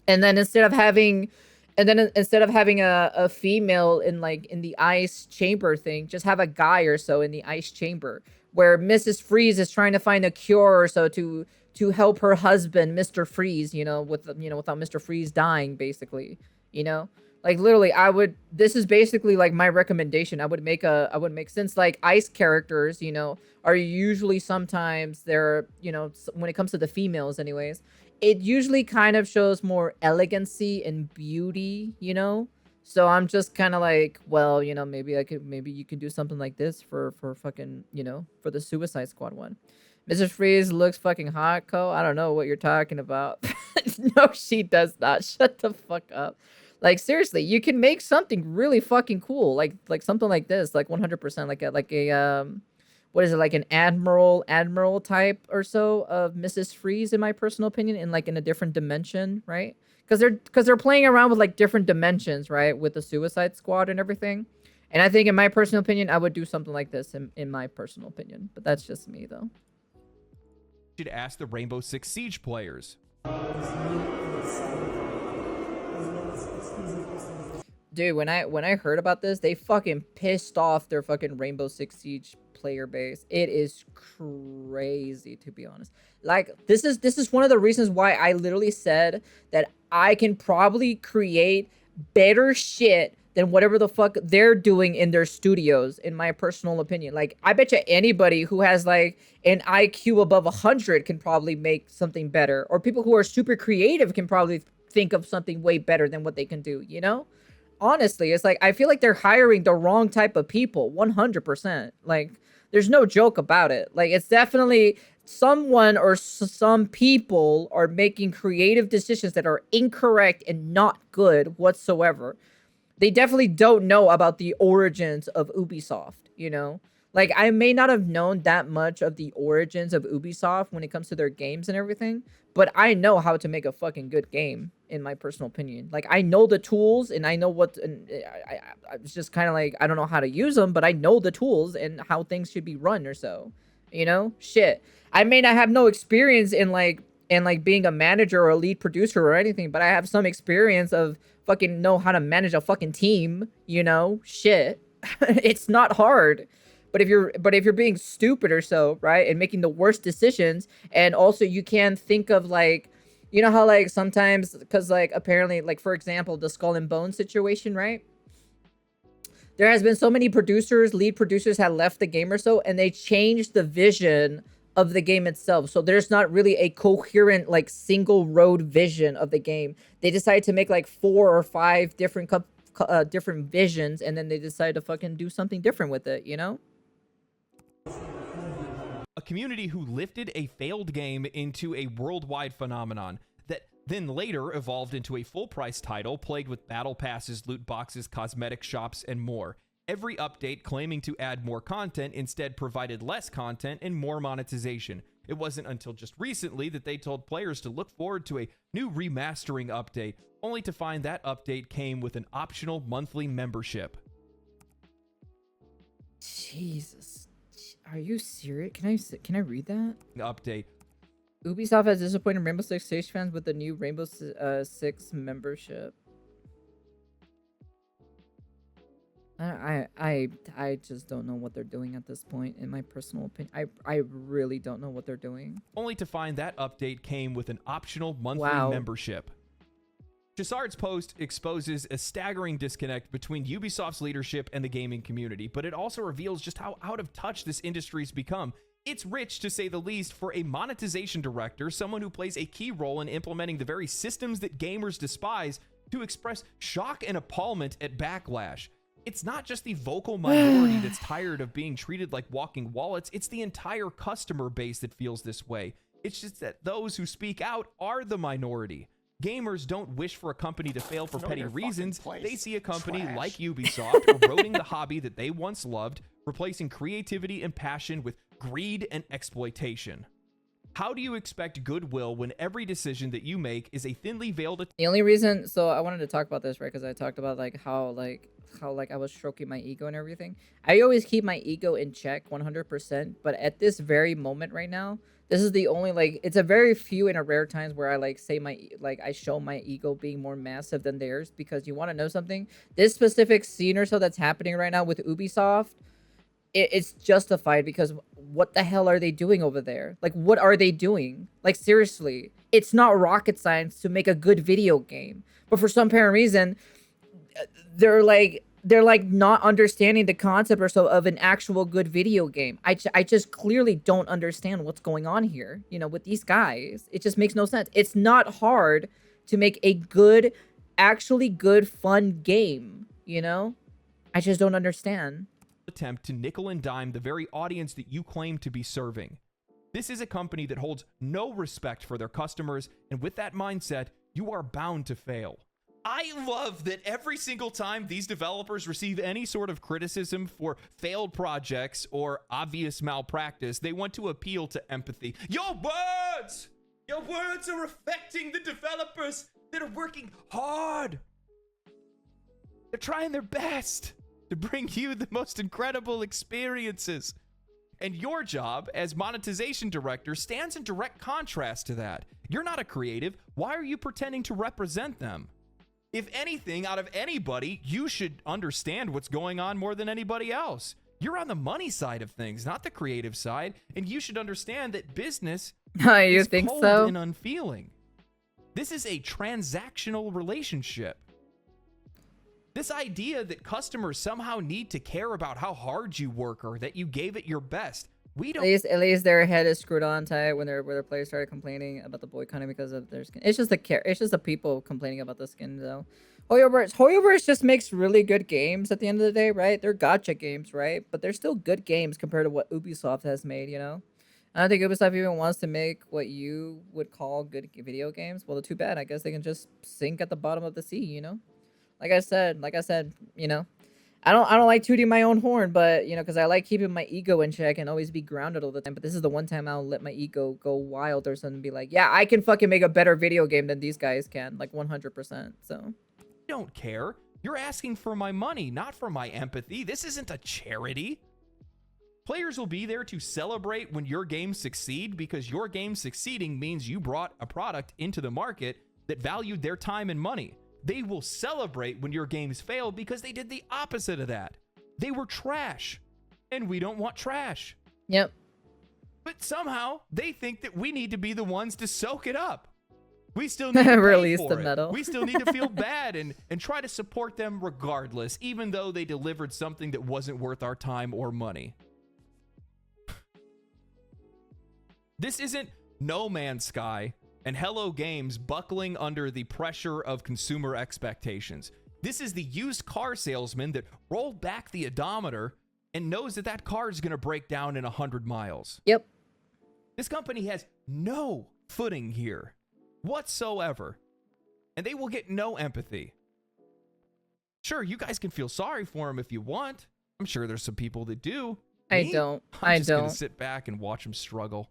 And then instead of having a female in the ice chamber thing, just have a guy or so in the ice chamber where Mrs. Freeze is trying to find a cure or so to help her husband, Mr. Freeze, you know, without Mr. Freeze dying, basically, you know? Like, literally, this is basically, like, my recommendation. I would make, since, like, ice characters, you know, are usually sometimes they're, you know, when it comes to the females anyways, it usually kind of shows more elegancy and beauty, you know? So I'm just kind of like, well, you know, maybe you can do something like this for fucking, you know, for the Suicide Squad one. Mrs. Freeze looks fucking hot, Co. I don't know what you're talking about. No, she does not. Shut the fuck up. Like, seriously, you can make something really fucking cool. Like something like this, like 100%, like a what is it, like an admiral type or so of Mrs. Freeze, in my personal opinion, in a different dimension, right? Because they're playing around with like different dimensions, right, with the Suicide Squad and everything. And I think, in my personal opinion, I would do something like this in my personal opinion. But that's just me, though. Should ask the Rainbow Six Siege players. Dude, when I heard about this, they fucking pissed off their fucking Rainbow Six Siege player base. It is crazy, to be honest. Like, this is one of the reasons why I literally said that I can probably create better shit than whatever the fuck they're doing in their studios, in my personal opinion. Like, I bet you anybody who has like an IQ above 100 can probably make something better, or people who are super creative can probably think of something way better than what they can do, you know? Honestly, it's like, I feel like they're hiring the wrong type of people, 100%. Like, there's no joke about it. Like, it's definitely someone or some people are making creative decisions that are incorrect and not good whatsoever. They definitely don't know about the origins of Ubisoft, you know? Like, I may not have known that much of the origins of Ubisoft when it comes to their games and everything, but I know how to make a fucking good game, in my personal opinion. Like, I know the tools, and I know what... And I was just kind of like, I don't know how to use them, but I know the tools and how things should be run or so, you know? Shit. I may not have no experience in being a manager or a lead producer or anything, but I have some experience of fucking know how to manage a fucking team, you know? Shit. It's not hard. But if you're being stupid or so, right, and making the worst decisions, and also you can think of, like, you know how, like, sometimes, because, like, apparently, like, for example, the Skull and Bones situation, right? There has been so many lead producers have left the game or so, and they changed the vision of the game itself. So there's not really a coherent, like, single road vision of the game. They decided to make like 4 or 5 different different visions, and then they decide to fucking do something different with it, you know? A community who lifted a failed game into a worldwide phenomenon that then later evolved into a full-price title plagued with battle passes, loot boxes, cosmetic shops, and more. Every update claiming to add more content instead provided less content and more monetization. It wasn't until just recently that they told players to look forward to a new remastering update, only to find that update came with an optional monthly membership. Jesus. Are you serious? Can I read that? Update. Ubisoft has disappointed Rainbow Six Siege fans with the new Rainbow Six membership. I just don't know what they're doing at this point, in my personal opinion. I really don't know what they're doing. Only to find that update came with an optional monthly membership. Chassard's post exposes a staggering disconnect between Ubisoft's leadership and the gaming community, but it also reveals just how out of touch this industry's become. It's rich, to say the least, for a monetization director, someone who plays a key role in implementing the very systems that gamers despise, to express shock and appallment at backlash. It's not just the vocal minority that's tired of being treated like walking wallets, it's the entire customer base that feels this way. It's just that those who speak out are the minority. Gamers don't wish for a company to fail for petty reasons. They see a company like Ubisoft eroding the hobby that they once loved, replacing creativity and passion with greed and exploitation. How do you expect goodwill when every decision that you make is a thinly veiled... The only reason, so I wanted to talk about this, right? Because I talked about how I was stroking my ego and everything. I always keep my ego in check 100%, but at this very moment right now, this is the only, it's a very few and a rare times where I say I show my ego being more massive than theirs. Because you want to know something, this specific scene or so that's happening right now with Ubisoft, it's justified, because what the hell are they doing over there? Like, what are they doing? Like, seriously, it's not rocket science to make a good video game, but for some apparent reason, they're not understanding the concept or so of an actual good video game. I just clearly don't understand what's going on here, you know, with these guys. It just makes no sense. It's not hard to make a good, actually good, fun game, you know? I just don't understand. Attempt to nickel and dime the very audience that you claim to be serving. This is a company that holds no respect for their customers, and with that mindset, you are bound to fail. I love that every single time these developers receive any sort of criticism for failed projects or obvious malpractice, they want to appeal to empathy. Your words are affecting the developers that are working hard. They're trying their best to bring you the most incredible experiences. And your job as monetization director stands in direct contrast to that. You're not a creative. Why are you pretending to represent them? If anything, out of anybody, you should understand what's going on more than anybody else. You're on the money side of things, not the creative side, and you should understand that business is think cold so? and unfeeling. This is a transactional relationship. This idea that customers somehow need to care about how hard you work or that you gave it your best. We don't. At least their head is screwed on tight when their players started complaining about the boycotting because of their skin. It's just the people complaining about the skin though. Hoyoverse just makes really good games at the end of the day, right? They're gacha games, right? But they're still good games compared to what Ubisoft has made, you know? I don't think Ubisoft even wants to make what you would call good video games. Well, too bad. I guess they can just sink at the bottom of the sea, you know? Like I said, you know, I don't like tooting my own horn, but, you know, because I like keeping my ego in check and always be grounded all the time. But this is the one time I'll let my ego go wild or something and be like, yeah, I can fucking make a better video game than these guys can, like 100%. So don't care. You're asking for my money, not for my empathy. This isn't a charity. Players will be there to celebrate when your games succeed, because your game succeeding means you brought a product into the market that valued their time and money. They will celebrate when your games fail because they did the opposite of that. They were trash, and we don't want trash. Yep. But somehow they think that we need to be the ones to soak it up. We still need to release pay the for it. medal. We still need to feel bad and try to support them regardless, even though they delivered something that wasn't worth our time or money. This isn't No Man's Sky and Hello Games buckling under the pressure of consumer expectations. This is the used car salesman that rolled back the odometer and knows that that car is going to break down in 100 miles. Yep. This company has no footing here whatsoever, and they will get no empathy. Sure, you guys can feel sorry for him if you want. I'm sure there's some people that do. I Me? don't. I'm just gonna sit back and watch him struggle.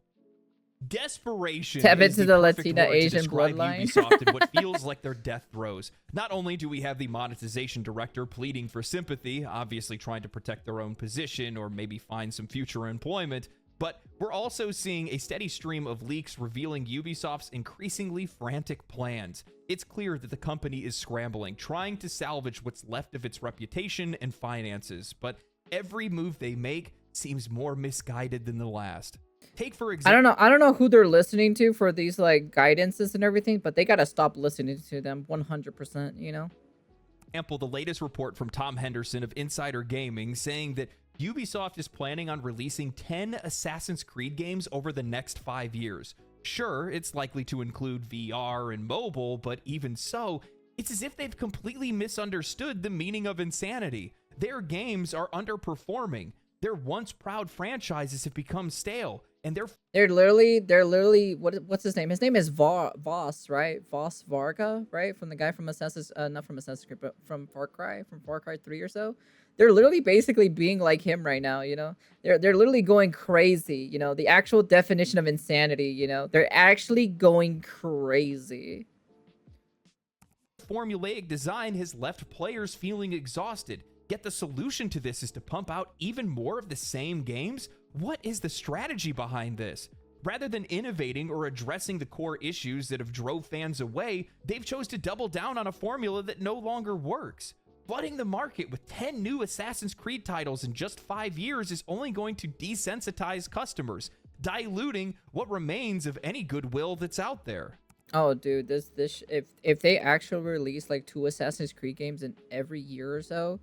Desperation. Tap is into the perfect Latina word to Asian describe bloodline. Ubisoft and what feels like their death throes. Not only do we have the monetization director pleading for sympathy, obviously trying to protect their own position or maybe find some future employment, but we're also seeing a steady stream of leaks revealing Ubisoft's increasingly frantic plans. It's clear that the company is scrambling, trying to salvage what's left of its reputation and finances, but every move they make seems more misguided than the last. Take for example, I don't know who they're listening to for these like guidances and everything, but they gotta stop listening to them 100%, you know? the latest report from Tom Henderson of Insider Gaming saying that Ubisoft is planning on releasing 10 Assassin's Creed games over the next 5 years. Sure, it's likely to include VR and mobile, but even so, it's as if they've completely misunderstood the meaning of insanity. Their games are underperforming. Their once proud franchises have become stale, and they're literally what's his name? His name is Voss, right? Voss Varga, right? From the guy from Assassin's not from Assassin's Creed, but from Far Cry 3 or so. They're literally basically being like him right now, you know? They're literally going crazy, you know? The actual definition of insanity, you know? They're actually going crazy. formulaic design has left players feeling exhausted. Yet the solution to this is to pump out even more of the same games? What is the strategy behind this? Rather than innovating or addressing the core issues that have drove fans away, they've chose to double down on a formula that no longer works. Flooding the market with 10 new Assassin's Creed titles in just 5 years is only going to desensitize customers, diluting what remains of any goodwill that's out there. Oh, dude, if they actually release like 2 Assassin's Creed games in every year or so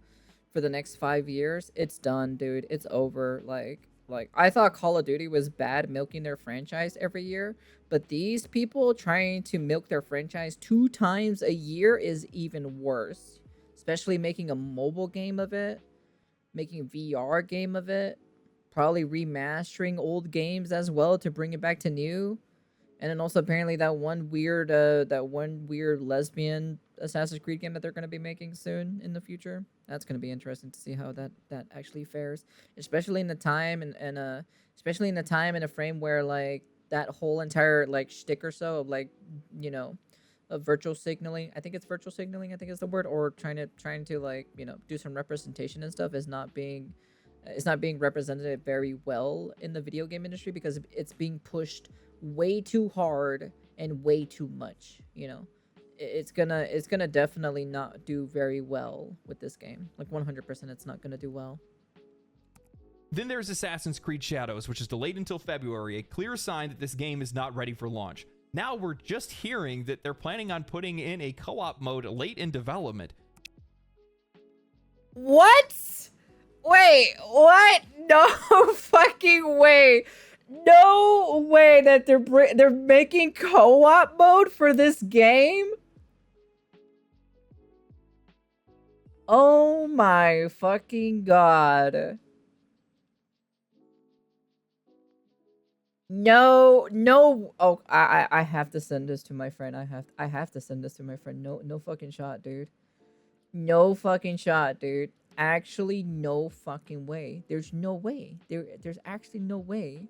for the next 5 years, it's done, dude. It's over. Like I thought Call of Duty was bad milking their franchise every year, but these people trying to milk their franchise 2 times a year is even worse. Especially making a mobile game of it, making a VR game of it, probably remastering old games as well to bring it back to new. And then also apparently that one weird lesbian Assassin's Creed game that they're going to be making soon in the future. That's going to be interesting to see how that actually fares, especially in the time and especially in the time and a frame where like that whole entire like shtick or so of like, you know, of virtual signaling. I think it's virtual signaling, I think is the word, or trying to like, you know, do some representation and stuff is not being represented very well in the video game industry because it's being pushed way too hard and way too much, you know. It's gonna definitely not do very well with this game. Like 100% it's not gonna do well. Then there's Assassin's Creed Shadows, which is delayed until February, a clear sign that this game is not ready for launch. Now we're just hearing that they're planning on putting in a co-op mode late in development. What? Wait, what? No fucking way. No way that they're making co-op mode for this game? Oh my fucking god. No. Oh, I have to send this to my friend. I have to send this to my friend. No fucking shot, dude. No fucking shot, dude. Actually, no fucking way. There's no way. There's actually no way.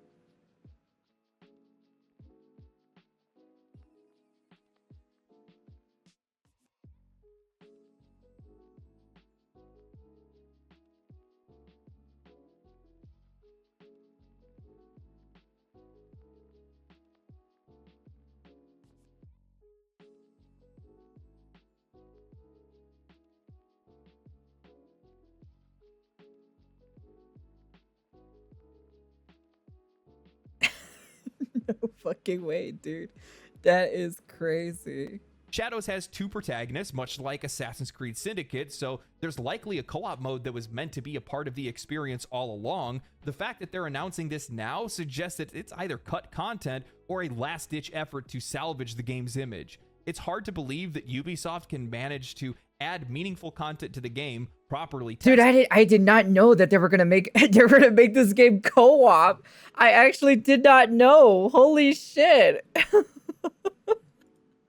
No fucking way, dude. That is crazy. Shadows has 2 protagonists, much like Assassin's Creed Syndicate, so there's likely a co-op mode that was meant to be a part of the experience all along. The fact that they're announcing this now suggests that it's either cut content or a last-ditch effort to salvage the game's image. It's hard to believe that Ubisoft can manage to add meaningful content to the game, properly Dude, I did not know that they were gonna make they were gonna make this game co-op. I actually did not know. Holy shit.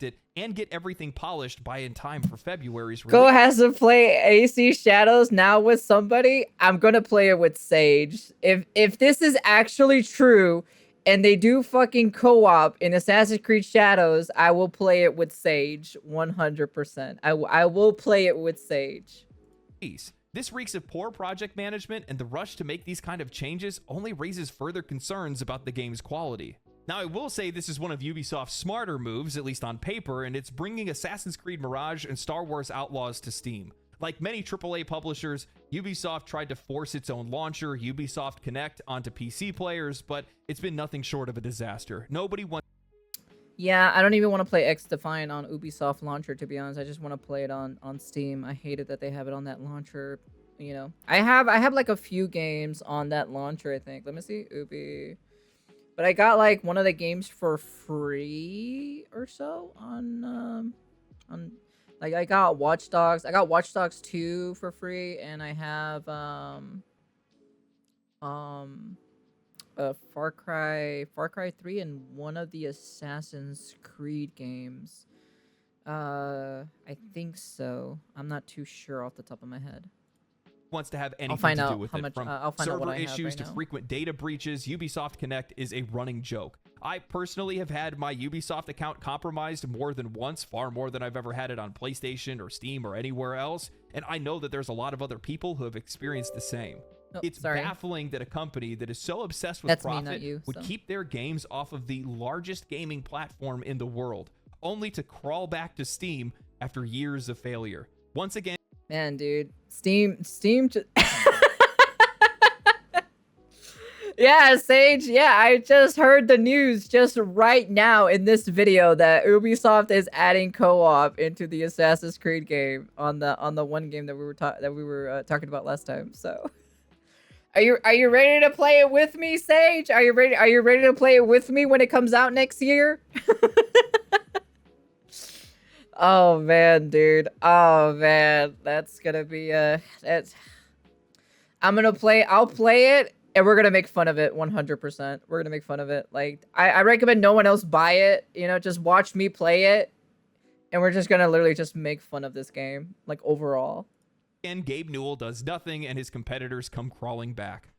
it and get everything polished by in time for February's release. Go has to play AC Shadows now with somebody. I'm gonna play it with Sage. If this is actually true and they do fucking co-op in Assassin's Creed Shadows, I will play it with Sage 100%. I will play it with Sage. This reeks of poor project management, and the rush to make these kind of changes only raises further concerns about the game's quality. Now, I will say this is one of Ubisoft's smarter moves, at least on paper, and it's bringing Assassin's Creed Mirage and Star Wars Outlaws to Steam. Like many AAA publishers, Ubisoft tried to force its own launcher, Ubisoft Connect, onto PC players, but it's been nothing short of a disaster. Nobody wants... Yeah, I don't even want to play XDefiant on Ubisoft launcher, to be honest. I just want to play it on Steam. I hate it that they have it on that launcher, you know. I have like a few games on that launcher, I think. Let me see. Ubi. But I got like one of the games for free or so on like I got Watch Dogs. I got Watch Dogs 2 for free, and I have Far Cry 3 and one of the Assassin's Creed games. I think so. I'm not too sure off the top of my head. Wants to have anything I'll find to out do with how it. much. From I'll find out what server I have issues right to now. frequent data breaches, Ubisoft Connect is a running joke. I personally have had my Ubisoft account compromised more than once, far more than I've ever had it on PlayStation or Steam or anywhere else, and I know that there's a lot of other people who have experienced the same. Oh, it's sorry. baffling that a company that is so obsessed with That's me, profit not you, would so. keep their games off of the largest gaming platform in the world, only to crawl back to Steam after years of failure. Once again, Man, dude, Steam. Yeah, Sage. Yeah, I just heard the news just right now in this video that Ubisoft is adding co-op into the Assassin's Creed game on the one game that we were talking about last time. So, are you ready to play it with me, Sage? Are you ready to play it with me when it comes out next year? Oh man, dude. Oh man, that's gonna be that's. I'll play it. And we're gonna make fun of it 100%. We're gonna make fun of it. Like, I recommend no one else buy it. You know, just watch me play it. And we're just gonna literally just make fun of this game. Like, overall. and Gabe Newell does nothing and his competitors come crawling back.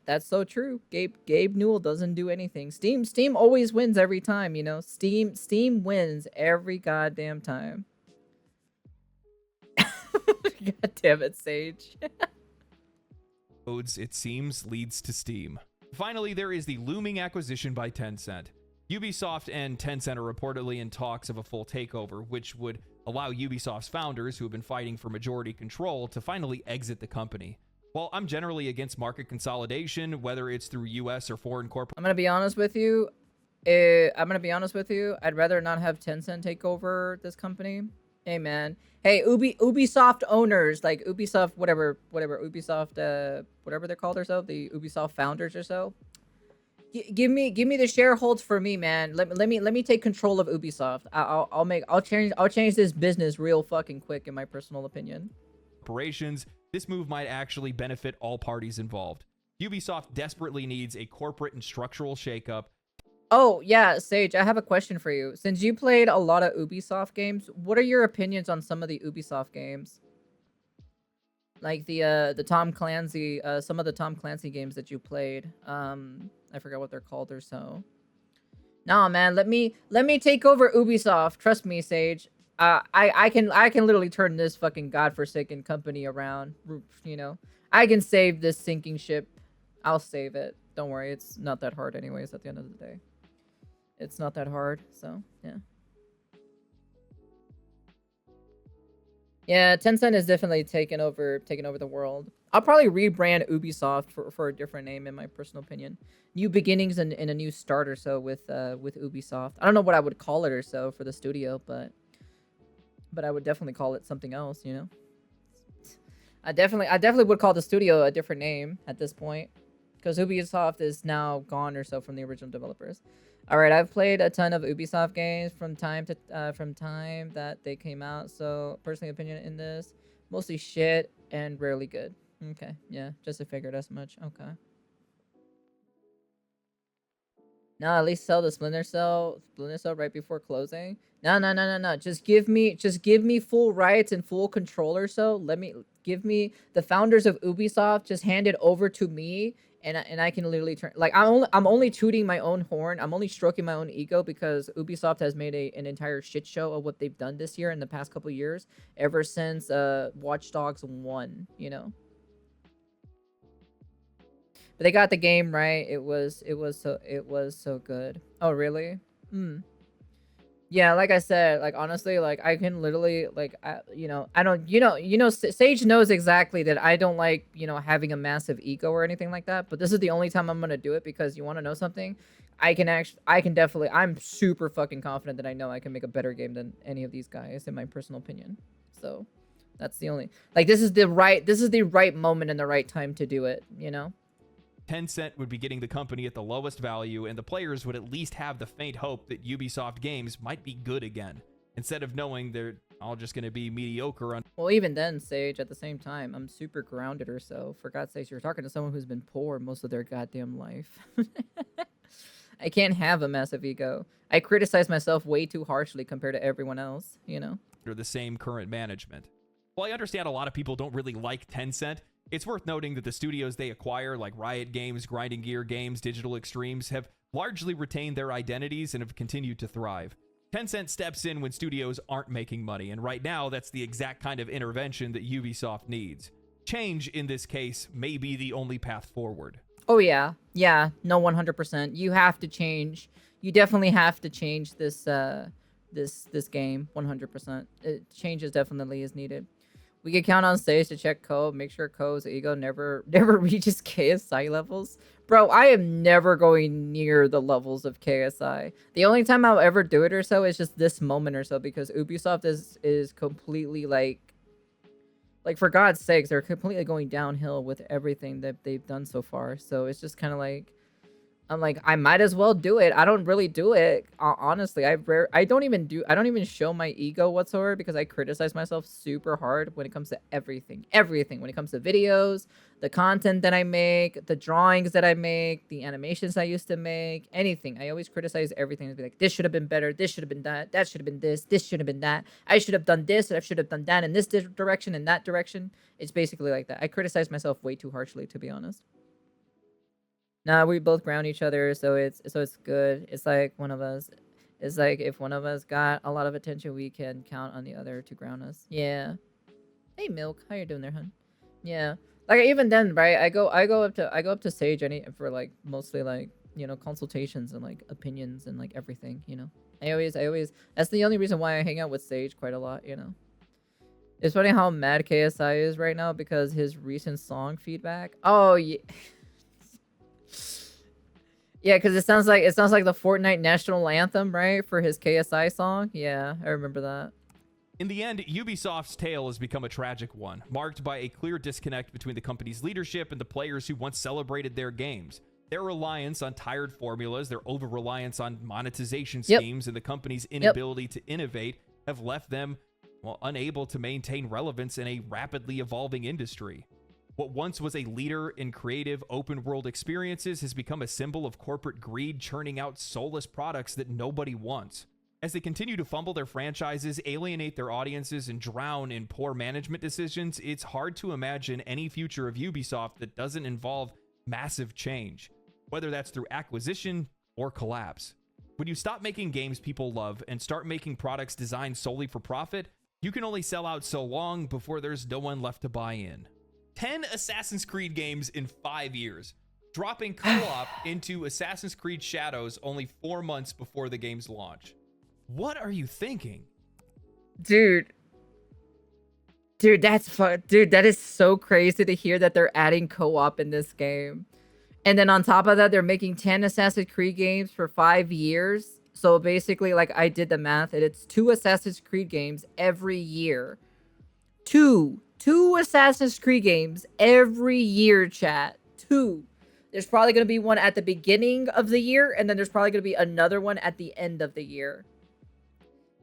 That's so true. Gabe Newell doesn't do anything. Steam always wins every time, you know? Steam wins every goddamn time. God damn it, Sage. Vods, it seems, leads to Steam. Finally, there is the looming acquisition by Tencent. Ubisoft and Tencent are reportedly in talks of a full takeover, which would allow Ubisoft's founders, who have been fighting for majority control, to finally exit the company. While I'm generally against market consolidation, whether it's through US or foreign corporate... I'm gonna be honest with you. I'd rather not have Tencent take over this company. Hey, man. Hey, Ubisoft owners, like Ubisoft, whatever, Ubisoft, whatever they're called or so, the Ubisoft founders or so. Give me the shareholds for me, man. Let me take control of Ubisoft. I'll change this business real fucking quick, in my personal opinion. Operations, this move might actually benefit all parties involved. Ubisoft desperately needs a corporate and structural shakeup. Oh, yeah, Sage, I have a question for you. Since you played a lot of Ubisoft games, what are your opinions on some of the Ubisoft games? Like the Tom Clancy, some of the Tom Clancy games that you played. I forgot what they're called or so. Nah, man, let me take over Ubisoft. Trust me, Sage. I can literally turn this fucking godforsaken company around. You know, I can save this sinking ship. I'll save it. Don't worry, it's not that hard anyways at the end of the day. It's not that hard, so yeah. Yeah, Tencent is definitely taking over the world. I'll probably rebrand Ubisoft for a different name, in my personal opinion. New beginnings and a new start or so with Ubisoft. I don't know what I would call it or so for the studio, but I would definitely call it something else, you know. I definitely would call the studio a different name at this point. because Ubisoft is now gone or so from the original developers. All right, I've played a ton of Ubisoft games from time that they came out. So personally, opinion in this, mostly shit and rarely good. Okay, yeah, just to figured as much. Okay. No, at least sell the Splinter Cell right before closing. No. Just give me full rights and full control or so. Give me the founders of Ubisoft. Just hand it over to me, and I can literally turn. Like I'm only tooting my own horn. I'm only stroking my own ego because Ubisoft has made an entire shit show of what they've done this year in the past couple years, ever since Watch Dogs 1. You know. But they got the game right. It was so good. Oh really? Yeah, like I said, like honestly, like I can literally like I don't Sage knows exactly that I don't like, having a massive ego or anything like that, but this is the only time I'm going to do it because you want to know something? I'm super fucking confident that I know I can make a better game than any of these guys in my personal opinion. So, that's the only this is the right moment and the right time to do it, Tencent would be getting the company at the lowest value, and the players would at least have the faint hope that Ubisoft games might be good again, instead of knowing they're all just going to be mediocre. Well, even then, Sage, at the same time, I'm super grounded or so. For God's sakes, you're talking to someone who's been poor most of their goddamn life. I can't have a massive ego. I criticize myself way too harshly compared to everyone else, Or the same current management. While I understand a lot of people don't really like Tencent, it's worth noting that the studios they acquire, like Riot Games, Grinding Gear Games, Digital Extremes, have largely retained their identities and have continued to thrive. Tencent steps in when studios aren't making money, and right now that's the exact kind of intervention that Ubisoft needs. Change, in this case, may be the only path forward. Oh yeah. Yeah, no, 100%. You have to change. You definitely have to change this this game 100%. Change is definitely is needed. We can count on Sage to check Ko, make sure Ko's ego never reaches KSI levels. Bro, I am never going near the levels of KSI. The only time I'll ever do it or so is just this moment or so, because Ubisoft is completely like for God's sakes, they're completely going downhill with everything that they've done so far. So it's just kind of like, I'm like, I might as well do it. I don't really do it. Honestly, I don't even show my ego whatsoever, because I criticize myself super hard when it comes to everything. Everything. When it comes to videos, the content that I make, the drawings that I make, the animations I used to make, anything. I always criticize everything and be like, this should have been better. This should have been that. That should have been this. This should have been that. I should have done this. I should have done that in this direction and that direction. It's basically like that. I criticize myself way too harshly, to be honest. Nah, we both ground each other, so it's good. It's like one of us. It's like if one of us got a lot of attention, we can count on the other to ground us. Yeah. Hey, Milk, how you doing there, hun? Yeah. Like even then, right? I go up to Sage for like mostly like consultations and like opinions and like everything. I always. That's the only reason why I hang out with Sage quite a lot. It's funny how mad KSI is right now because his recent song feedback. Oh yeah. Yeah, because it sounds like the Fortnite national anthem, right? For his KSI song. Yeah, I remember that. In the end, Ubisoft's tale has become a tragic one, marked by a clear disconnect between the company's leadership and the players who once celebrated their games. Their reliance on tired formulas, their over-reliance on monetization schemes, and the company's inability to innovate have left them, unable to maintain relevance in a rapidly evolving industry. What once was a leader in creative open-world experiences has become a symbol of corporate greed, churning out soulless products that nobody wants. As they continue to fumble their franchises, alienate their audiences, and drown in poor management decisions, it's hard to imagine any future of Ubisoft that doesn't involve massive change, whether that's through acquisition or collapse. When you stop making games people love and start making products designed solely for profit, you can only sell out so long before there's no one left to buy in. 10 Assassin's Creed games in 5 years, dropping co-op into Assassin's Creed Shadows only 4 months before the game's launch. What are you thinking? Dude, that is so crazy to hear that they're adding co-op in this game. And then on top of that, they're making 10 Assassin's Creed games for 5 years. So basically, like, I did the math, and it's 2 Assassin's Creed games every year. Two Assassin's Creed games every year, chat. 2. There's probably going to be one at the beginning of the year, and then there's probably going to be another one at the end of the year.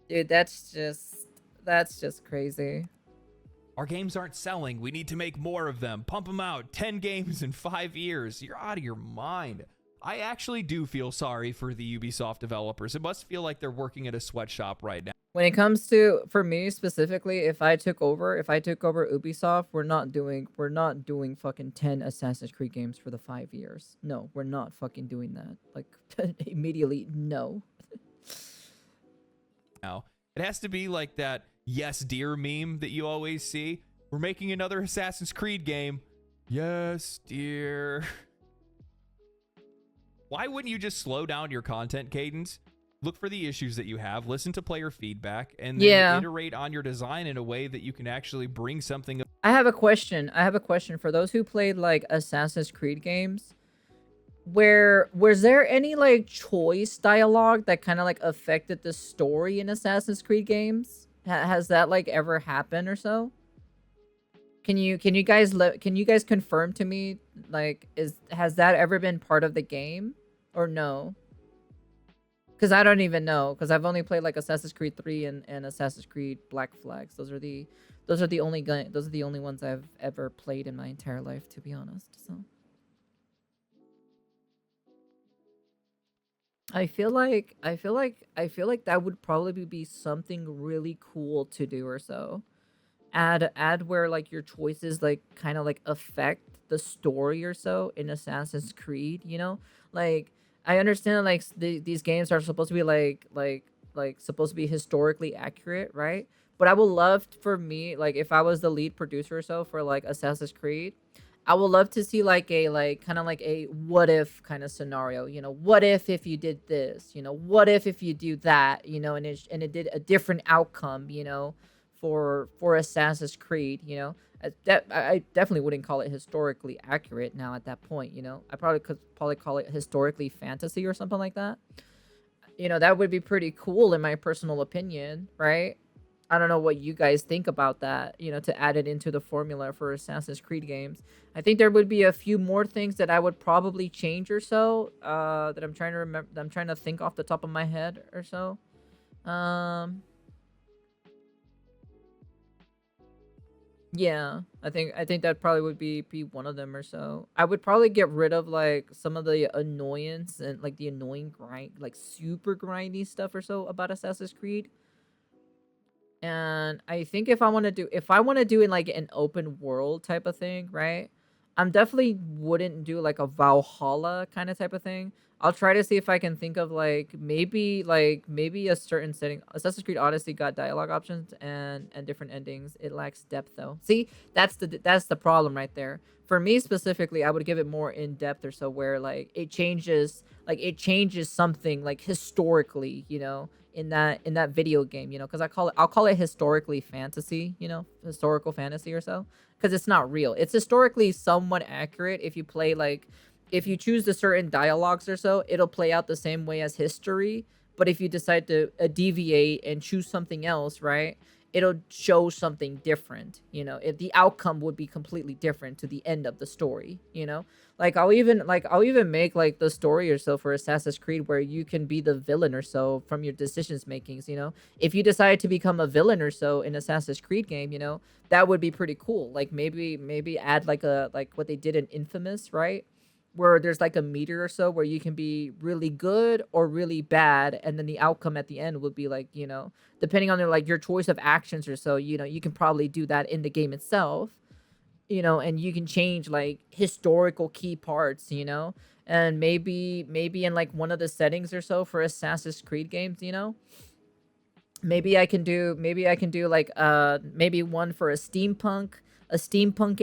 Dude, that's just crazy. Our games aren't selling. We need to make more of them. Pump them out. 10 games in 5 years. You're out of your mind. I actually do feel sorry for the Ubisoft developers. It must feel like they're working at a sweatshop right now. When it comes to, for me specifically, if I took over Ubisoft, we're not doing fucking 10 Assassin's Creed games for the 5 years. No, we're not fucking doing that. Like, immediately, no. Now, it has to be like that yes dear meme that you always see. We're making another Assassin's Creed game. Yes, dear. Why wouldn't you just slow down your content cadence? Look for the issues that you have, listen to player feedback, and then iterate on your design in a way that you can actually bring something. I have a question. For those who played like Assassin's Creed games. Was there any like choice dialogue that kind of like affected the story in Assassin's Creed games? Has that like ever happened or so? Can you guys confirm to me, like, has that ever been part of the game or no? Because I don't even know, because I've only played like Assassin's Creed 3 and Assassin's Creed Black Flags. Those are the only ones I've ever played in my entire life, to be honest. So I feel like that would probably be something really cool to do or so. Add where like your choices like kind of like affect the story or so in Assassin's Creed, you know? Like I understand like these games are supposed to be like supposed to be historically accurate, right? But I would love for me, like if I was the lead producer or so for like Assassin's Creed, I would love to see like a kind of like a what if kind of scenario, you know, what if you did this, you know, what if you do that, you know, and it did a different outcome, you know, for Assassin's Creed, you know. I definitely wouldn't call it historically accurate now at that point, you know. I probably could call it historically fantasy or something like that. You know, that would be pretty cool in my personal opinion, right? I don't know what you guys think about that, you know, to add it into the formula for Assassin's Creed games. I think there would be a few more things that I would probably change or so, that I'm trying to remember, that I'm trying to think off the top of my head or so. Yeah, I think that probably would be one of them or so. I would probably get rid of like some of the annoyance and like the annoying grind, like super grindy stuff or so about Assassin's Creed. And I think if I want to do in like an open world type of thing, right? I'm definitely wouldn't do like a Valhalla kind of type of thing. I'll try to see if I can think of like maybe a certain setting. Assassin's Creed Odyssey got dialogue options and different endings. It lacks depth though. See, that's the problem right there. For me specifically, I would give it more in depth or so where like it changes something like historically, you know, in that video game, you know, because I'll call it historically fantasy, you know, historical fantasy or so, because it's not real. It's historically somewhat accurate if you play like if you choose the certain dialogues or so, it'll play out the same way as history. But if you decide to deviate and choose something else, right, it'll show something different. You know, the outcome would be completely different to the end of the story. You know, like I'll even make like the story or so for Assassin's Creed where you can be the villain or so from your decisions makings. You know, if you decide to become a villain or so in Assassin's Creed game, you know, that would be pretty cool. Like maybe add like what they did in Infamous, right? Where there's like a meter or so where you can be really good or really bad, and then the outcome at the end would be like, you know, depending on your choice of actions or so, you know, you can probably do that in the game itself, you know, and you can change like historical key parts, you know, and maybe in like one of the settings or so for Assassin's Creed games, you know, maybe I can do like maybe one for a steampunk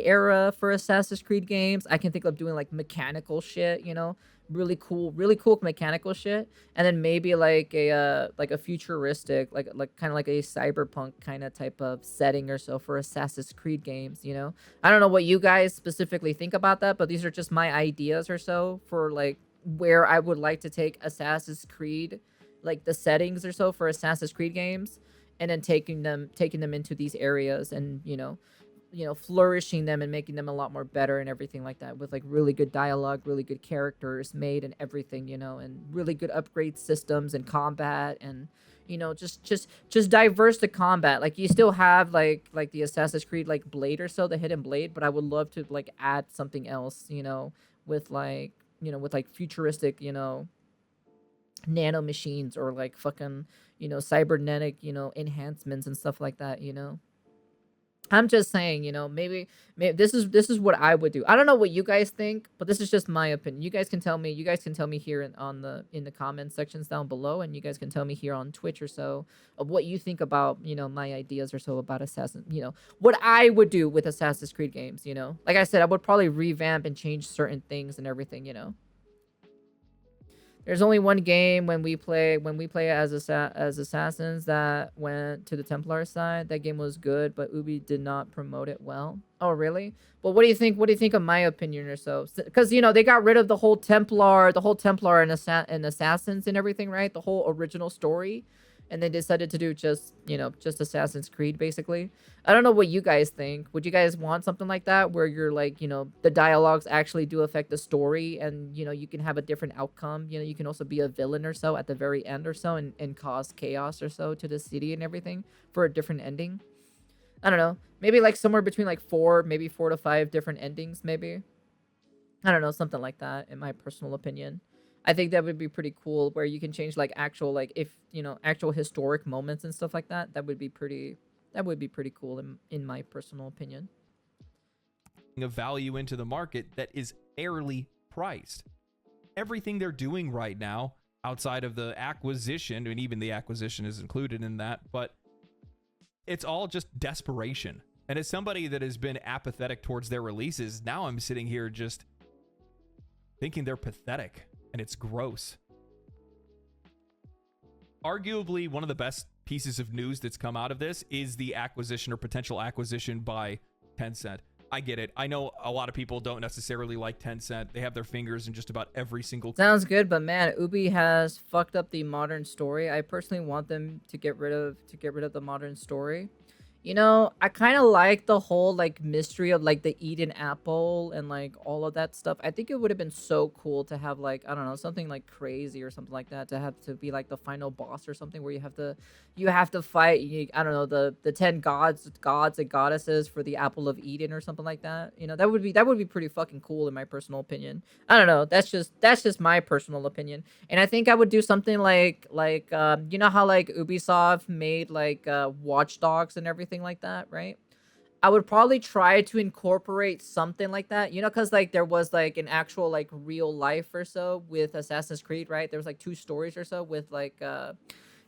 era for Assassin's Creed games. I can think of doing like mechanical shit, you know, really cool mechanical shit, and then maybe like a futuristic, like kind of like a cyberpunk kind of type of setting or so for Assassin's Creed games, you know. I don't know what you guys specifically think about that, but these are just my ideas or so for like where I would like to take Assassin's Creed, like the settings or so for Assassin's Creed games, and then taking them into these areas and, you know, flourishing them and making them a lot more better and everything like that, with like really good dialogue, really good characters made and everything, and really good upgrade systems and combat, and just diverse the combat. Like you still have like the Assassin's Creed like blade or so, the hidden blade, but I would love to like add something else, with like futuristic, nano machines, or like fucking cybernetic enhancements and stuff like that. I'm just saying, maybe this is what I would do. I don't know what you guys think, but this is just my opinion. You guys can tell me here in the comment sections down below, and you guys can tell me here on Twitch or so of what you think about, my ideas or so about what I would do with Assassin's Creed games, Like I said, I would probably revamp and change certain things and everything, There's only one game when we play as assassins that went to the Templar side. That game was good, but Ubi did not promote it well. Oh, really? Well, what do you think? What do you think of my opinion or so? Because they got rid of the whole Templar and assassins and everything, right? The whole original story, and they decided to do just Assassin's Creed basically. I don't know what you guys think. Would you guys want something like that where you're like, the dialogues actually do affect the story, and you can have a different outcome. You can also be a villain or so at the very end or so, and cause chaos or so to the city and everything for a different ending. I don't know. Maybe like somewhere between like 4 to 5 different endings, maybe. I don't know, something like that in my personal opinion. I think that would be pretty cool, where you can change like actual, like if actual historic moments and stuff like that. That would be pretty cool in my personal opinion. A value into the market that is fairly priced. Everything they're doing right now, outside of the acquisition, and even the acquisition is included in that, but it's all just desperation. And as somebody that has been apathetic towards their releases, now I'm sitting here just thinking they're pathetic. And it's gross. Arguably, one of the best pieces of news that's come out of this is the acquisition or potential acquisition by Tencent. I get it. I know a lot of people don't necessarily like Tencent. They have their fingers in just about every single... Sounds good, but man, Ubi has fucked up the modern story. I personally want them to get rid of the modern story. I kind of like the whole like mystery of like the Eden apple and like all of that stuff. I think it would have been so cool to have like, I don't know, something like crazy or something like that, to have to be like the final boss or something, where you have to fight, I don't know, the 10 gods and goddesses for the apple of Eden or something like that. That would be pretty fucking cool in my personal opinion. I don't know, that's just my personal opinion. And I think I would do something like how like Ubisoft made like Watch Dogs and everything like that, right? I would probably try to incorporate something like that, because like there was like an actual like real life or so with Assassin's Creed, right? There was like 2 stories or so with like hell,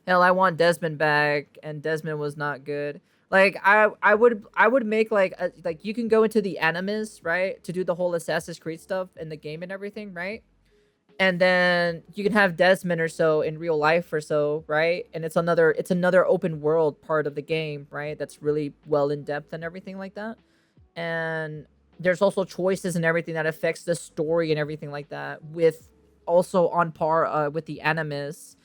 I want Desmond back, and Desmond was not good. Like I would make like you can go into the Animus, right, to do the whole Assassin's Creed stuff in the game and everything, right? And then you can have Desmond or so in real life or so, right? And it's another open world part of the game, right? That's really well in depth and everything like that. And there's also choices and everything that affects the story and everything like that, with also on par with the Animus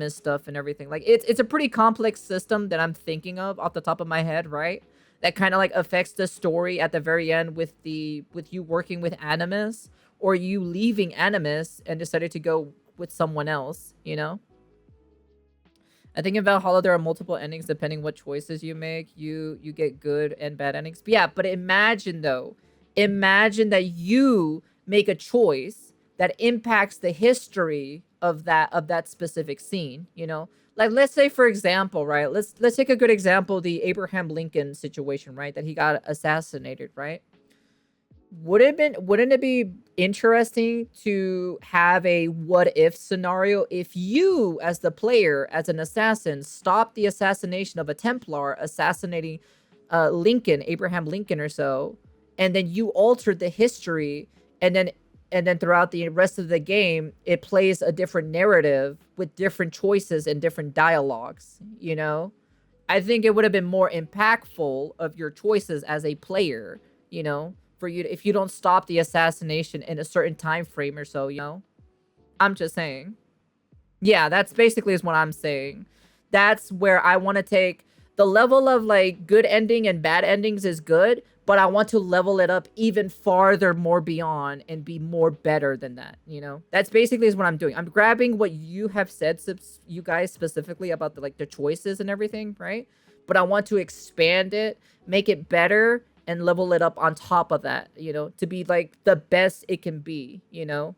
stuff and everything. Like it's a pretty complex system that I'm thinking of off the top of my head, right? That kind of like affects the story at the very end with you working with Animus, or you leaving Animus and decided to go with someone else, I think in Valhalla there are multiple endings depending what choices you make. You get good and bad endings. But yeah, but imagine that you make a choice that impacts the history of that specific scene, Like, let's say, for example, right? Let's take a good example, the Abraham Lincoln situation, right? That he got assassinated, right? Wouldn't it be interesting to have a what if scenario if you, as the player, as an assassin, stop the assassination of a Templar assassinating Abraham Lincoln or so, and then you altered the history, and then throughout the rest of the game, it plays a different narrative with different choices and different dialogues, I think it would have been more impactful of your choices as a player, for you if you don't stop the assassination in a certain time frame or so, I'm just saying. Yeah, that's basically is what I'm saying. That's where I want to take the level of like good ending and bad endings is good, but I want to level it up even farther more beyond and be more better than that, you know? That's basically is what I'm doing. I'm grabbing what you have said, you guys specifically about the like the choices and everything, right? But I want to expand it, make it better, and level it up on top of that, you know, to be like the best it can be, you know?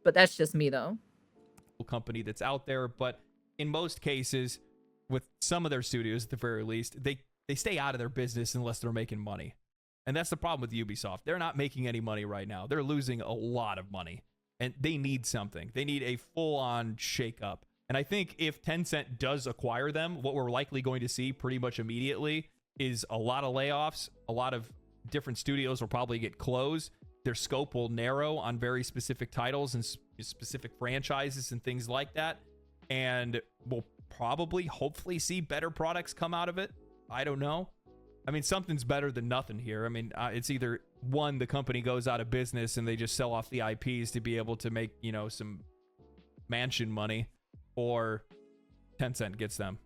But that's just me though. Company that's out there, but in most cases, with some of their studios at the very least, they stay out of their business unless they're making money. And that's the problem with Ubisoft. They're not making any money right now. They're losing a lot of money. And they need something. They need a full-on shake-up. And I think if Tencent does acquire them, what we're likely going to see pretty much immediately is a lot of layoffs. A lot of different studios will probably get closed. Their scope will narrow on very specific titles and specific franchises and things like that. And we'll probably, hopefully, see better products come out of it. I don't know. I mean, something's better than nothing here. I mean, it's either one, the company goes out of business and they just sell off the IPs to be able to make, you know, some mansion money, or Tencent gets them.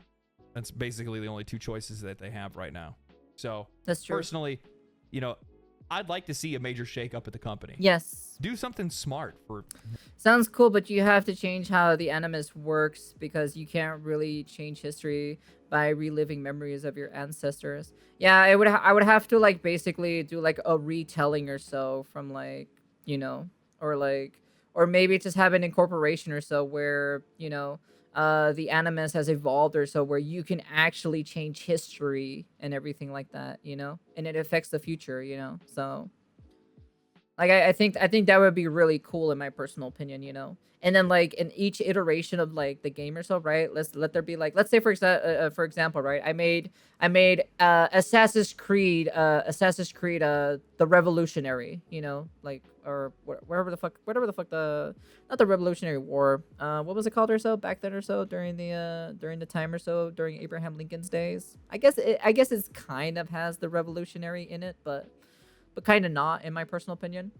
That's basically the only two choices that they have right now. So, that's true. Personally, you know, I'd like to see a major shakeup at the company. Yes. Do something smart for. Sounds cool, but you have to change how the Animus works, because you can't really change history by reliving memories of your ancestors. Yeah, I would have to like basically do like a retelling or so from like, you know, or maybe just have an incorporation or so where, you know, the Animus has evolved or so, where you can actually change history and everything like that, you know, and it affects the future, you know. So like I think that would be really cool in my personal opinion, you know. And then like in each iteration of like the game or so, right? Let there be like, let's say for example, right? I made Assassin's Creed the Revolutionary, you know, like, or whatever the fuck the, not the Revolutionary War, what was it called or so back then or so during the time or so during Abraham Lincoln's days. I guess it's kind of has the revolutionary in it, but kind of not, in my personal opinion.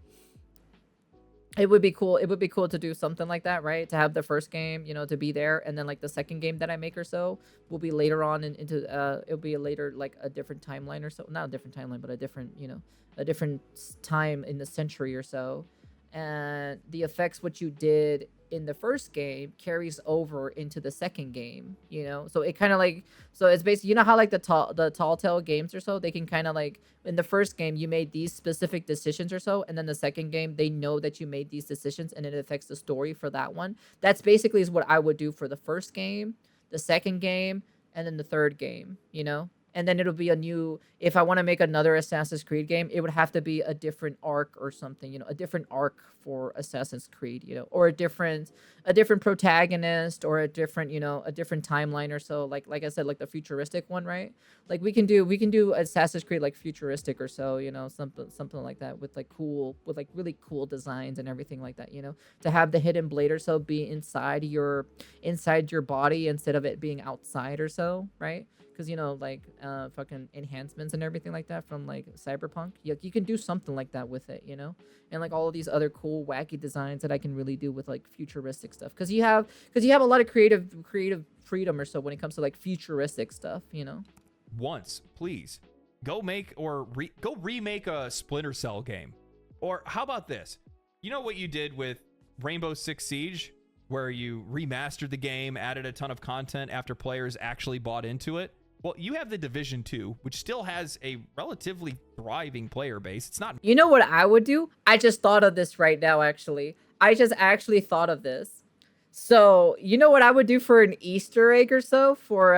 It would be cool to do something like that, right? To have the first game, you know, to be there, and then like the second game that I make or so will be later on into it'll be like a different timeline or so, not a different timeline, but a different, you know, a different time in the century or so, and the effects what you did in the first game carries over into the second game, you know. So it kind of like, so it's basically, you know how like the tall tale games or so, they can kind of like, in the first game you made these specific decisions or so, and then the second game they know that you made these decisions and it affects the story for that one. That's basically is what I would do for the first game, the second game, and then the third game, you know. And then it'll be a new, if I want to make another Assassin's Creed game, it would have to be a different arc or something, you know, a different arc for Assassin's Creed, you know, or a different protagonist, or a different, you know, a different timeline or so. Like I said, like the futuristic one, right? Like we can do Assassin's Creed like futuristic or so, you know, something like that with like really cool designs and everything like that, you know, to have the hidden blade or so be inside your body instead of it being outside or so, right? Because, you know, like fucking enhancements and everything like that from like Cyberpunk, you can do something like that with it, you know. And like all of these other cool wacky designs that I can really do with like futuristic stuff, because you have a lot of creative freedom or so when it comes to like futuristic stuff, you know. Once, please go make go remake a Splinter Cell game. Or how about this? You know what you did with Rainbow Six Siege, where you remastered the game, added a ton of content after players actually bought into it? Well, you have the Division 2, which still has a relatively thriving player base. It's not... You know what I would do? I just thought of this right now, actually. I just actually thought of this. So, you know what I would do for an Easter egg or so for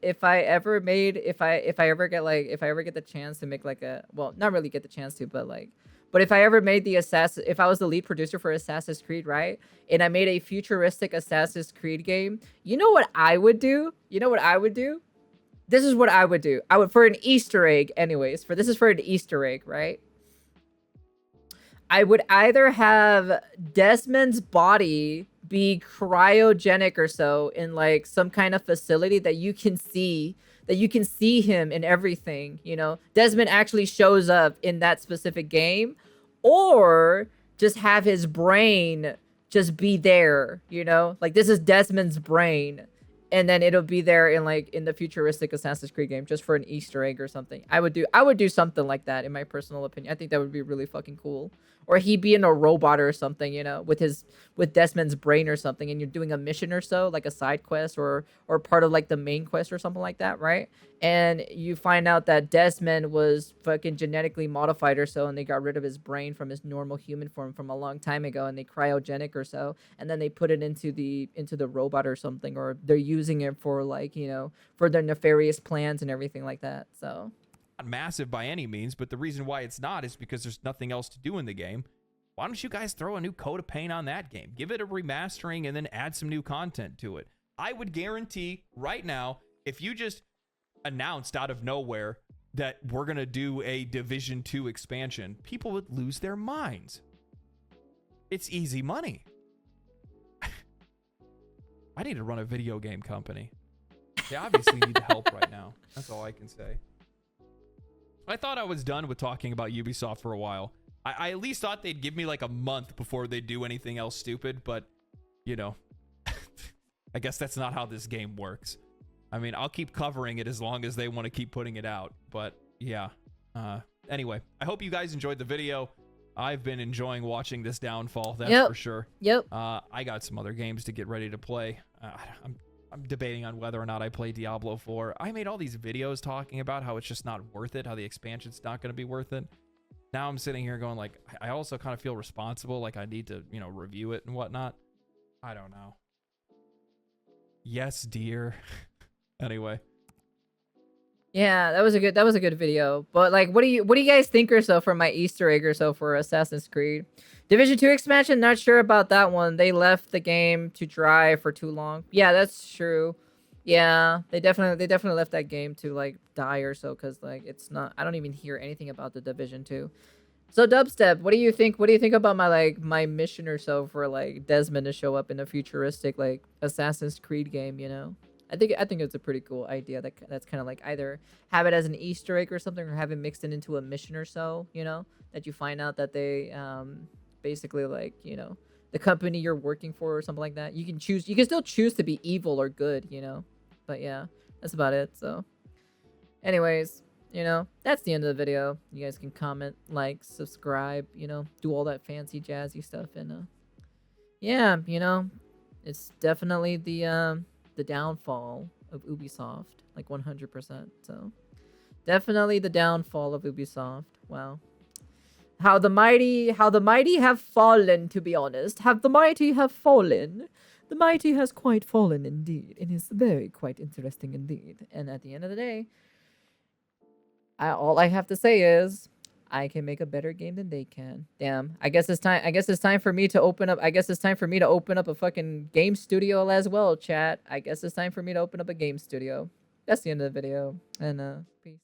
if I ever get the chance to make like a, well, not really get the chance to, but if I ever made if I was the lead producer for Assassin's Creed, right? And I made a futuristic Assassin's Creed game, you know what I would do? This is what I would do. I would, for an Easter egg anyways, this is for an Easter egg, right? I would either have Desmond's body be cryogenic or so in like some kind of facility that you can see him in everything, you know. Desmond actually shows up in that specific game, or just have his brain just be there, you know, like this is Desmond's brain and then it'll be there in like in the futuristic Assassin's Creed game just for an Easter egg or something. I would do something like that in my personal opinion. I think that would be really fucking cool. Or he be in a robot or something, you know, with Desmond's brain or something, and you're doing a mission or so, like a side quest or part of like the main quest or something like that, right? And you find out that Desmond was fucking genetically modified or so, and they got rid of his brain from his normal human form from a long time ago, and they cryogenic or so, and then they put it into the robot or something, or they're using it for like, you know, for their nefarious plans and everything like that. So not massive by any means, but the reason why it's not is because there's nothing else to do in the game. Why don't you guys throw a new coat of paint on that game? Give it a remastering and then add some new content to it. I would guarantee right now, if you just announced out of nowhere that we're going to do a Division 2 expansion, people would lose their minds. It's easy money. I need to run a video game company. They obviously need the help right now. That's all I can say. I thought I was done with talking about Ubisoft for a while. I at least thought they'd give me like a month before they do anything else stupid, but, you know, I guess that's not how this game works. I mean, I'll keep covering it as long as they want to keep putting it out, but yeah. Anyway, I hope you guys enjoyed the video. I've been enjoying watching this downfall, that's for sure. Yep. I got some other games to get ready to play. I'm debating on whether or not I play Diablo 4. I made all these videos talking about how it's just not worth it, how the expansion's not going to be worth it. Now I'm sitting here going like, I also kind of feel responsible, like I need to, you know, review it and whatnot. I don't know. Yes, dear. Anyway. Yeah, that was a good video. But like, what do you guys think or so for my Easter egg or so for Assassin's Creed? Division 2 expansion, not sure about that one. They left the game to dry for too long. Yeah, that's true. Yeah, they definitely left that game to like die or so, because like it's not, I don't even hear anything about the Division 2. So Dubstep, what do you think? What do you think about my mission or so for like Desmond to show up in a futuristic like Assassin's Creed game, you know? I think it's a pretty cool idea. That's kind of like either have it as an Easter egg or something, or have it mixed into a mission or so, you know, that you find out that they basically like, you know, the company you're working for or something like that. You can still choose to be evil or good, you know. But yeah, that's about it. So anyways, you know, that's the end of the video. You guys can comment, like, subscribe, you know, do all that fancy jazzy stuff, and yeah, you know, it's definitely the downfall of Ubisoft, like 100%. So definitely the downfall of Ubisoft. Wow. How the mighty have fallen, to be honest. Have the mighty have fallen. The mighty has quite fallen indeed. It is very quite interesting indeed. And at the end of the day, all I have to say is I can make a better game than they can. Damn. I guess it's time for me to open up. I guess it's time for me to open up a fucking game studio as well, chat. I guess it's time for me to open up a game studio. That's the end of the video. And peace.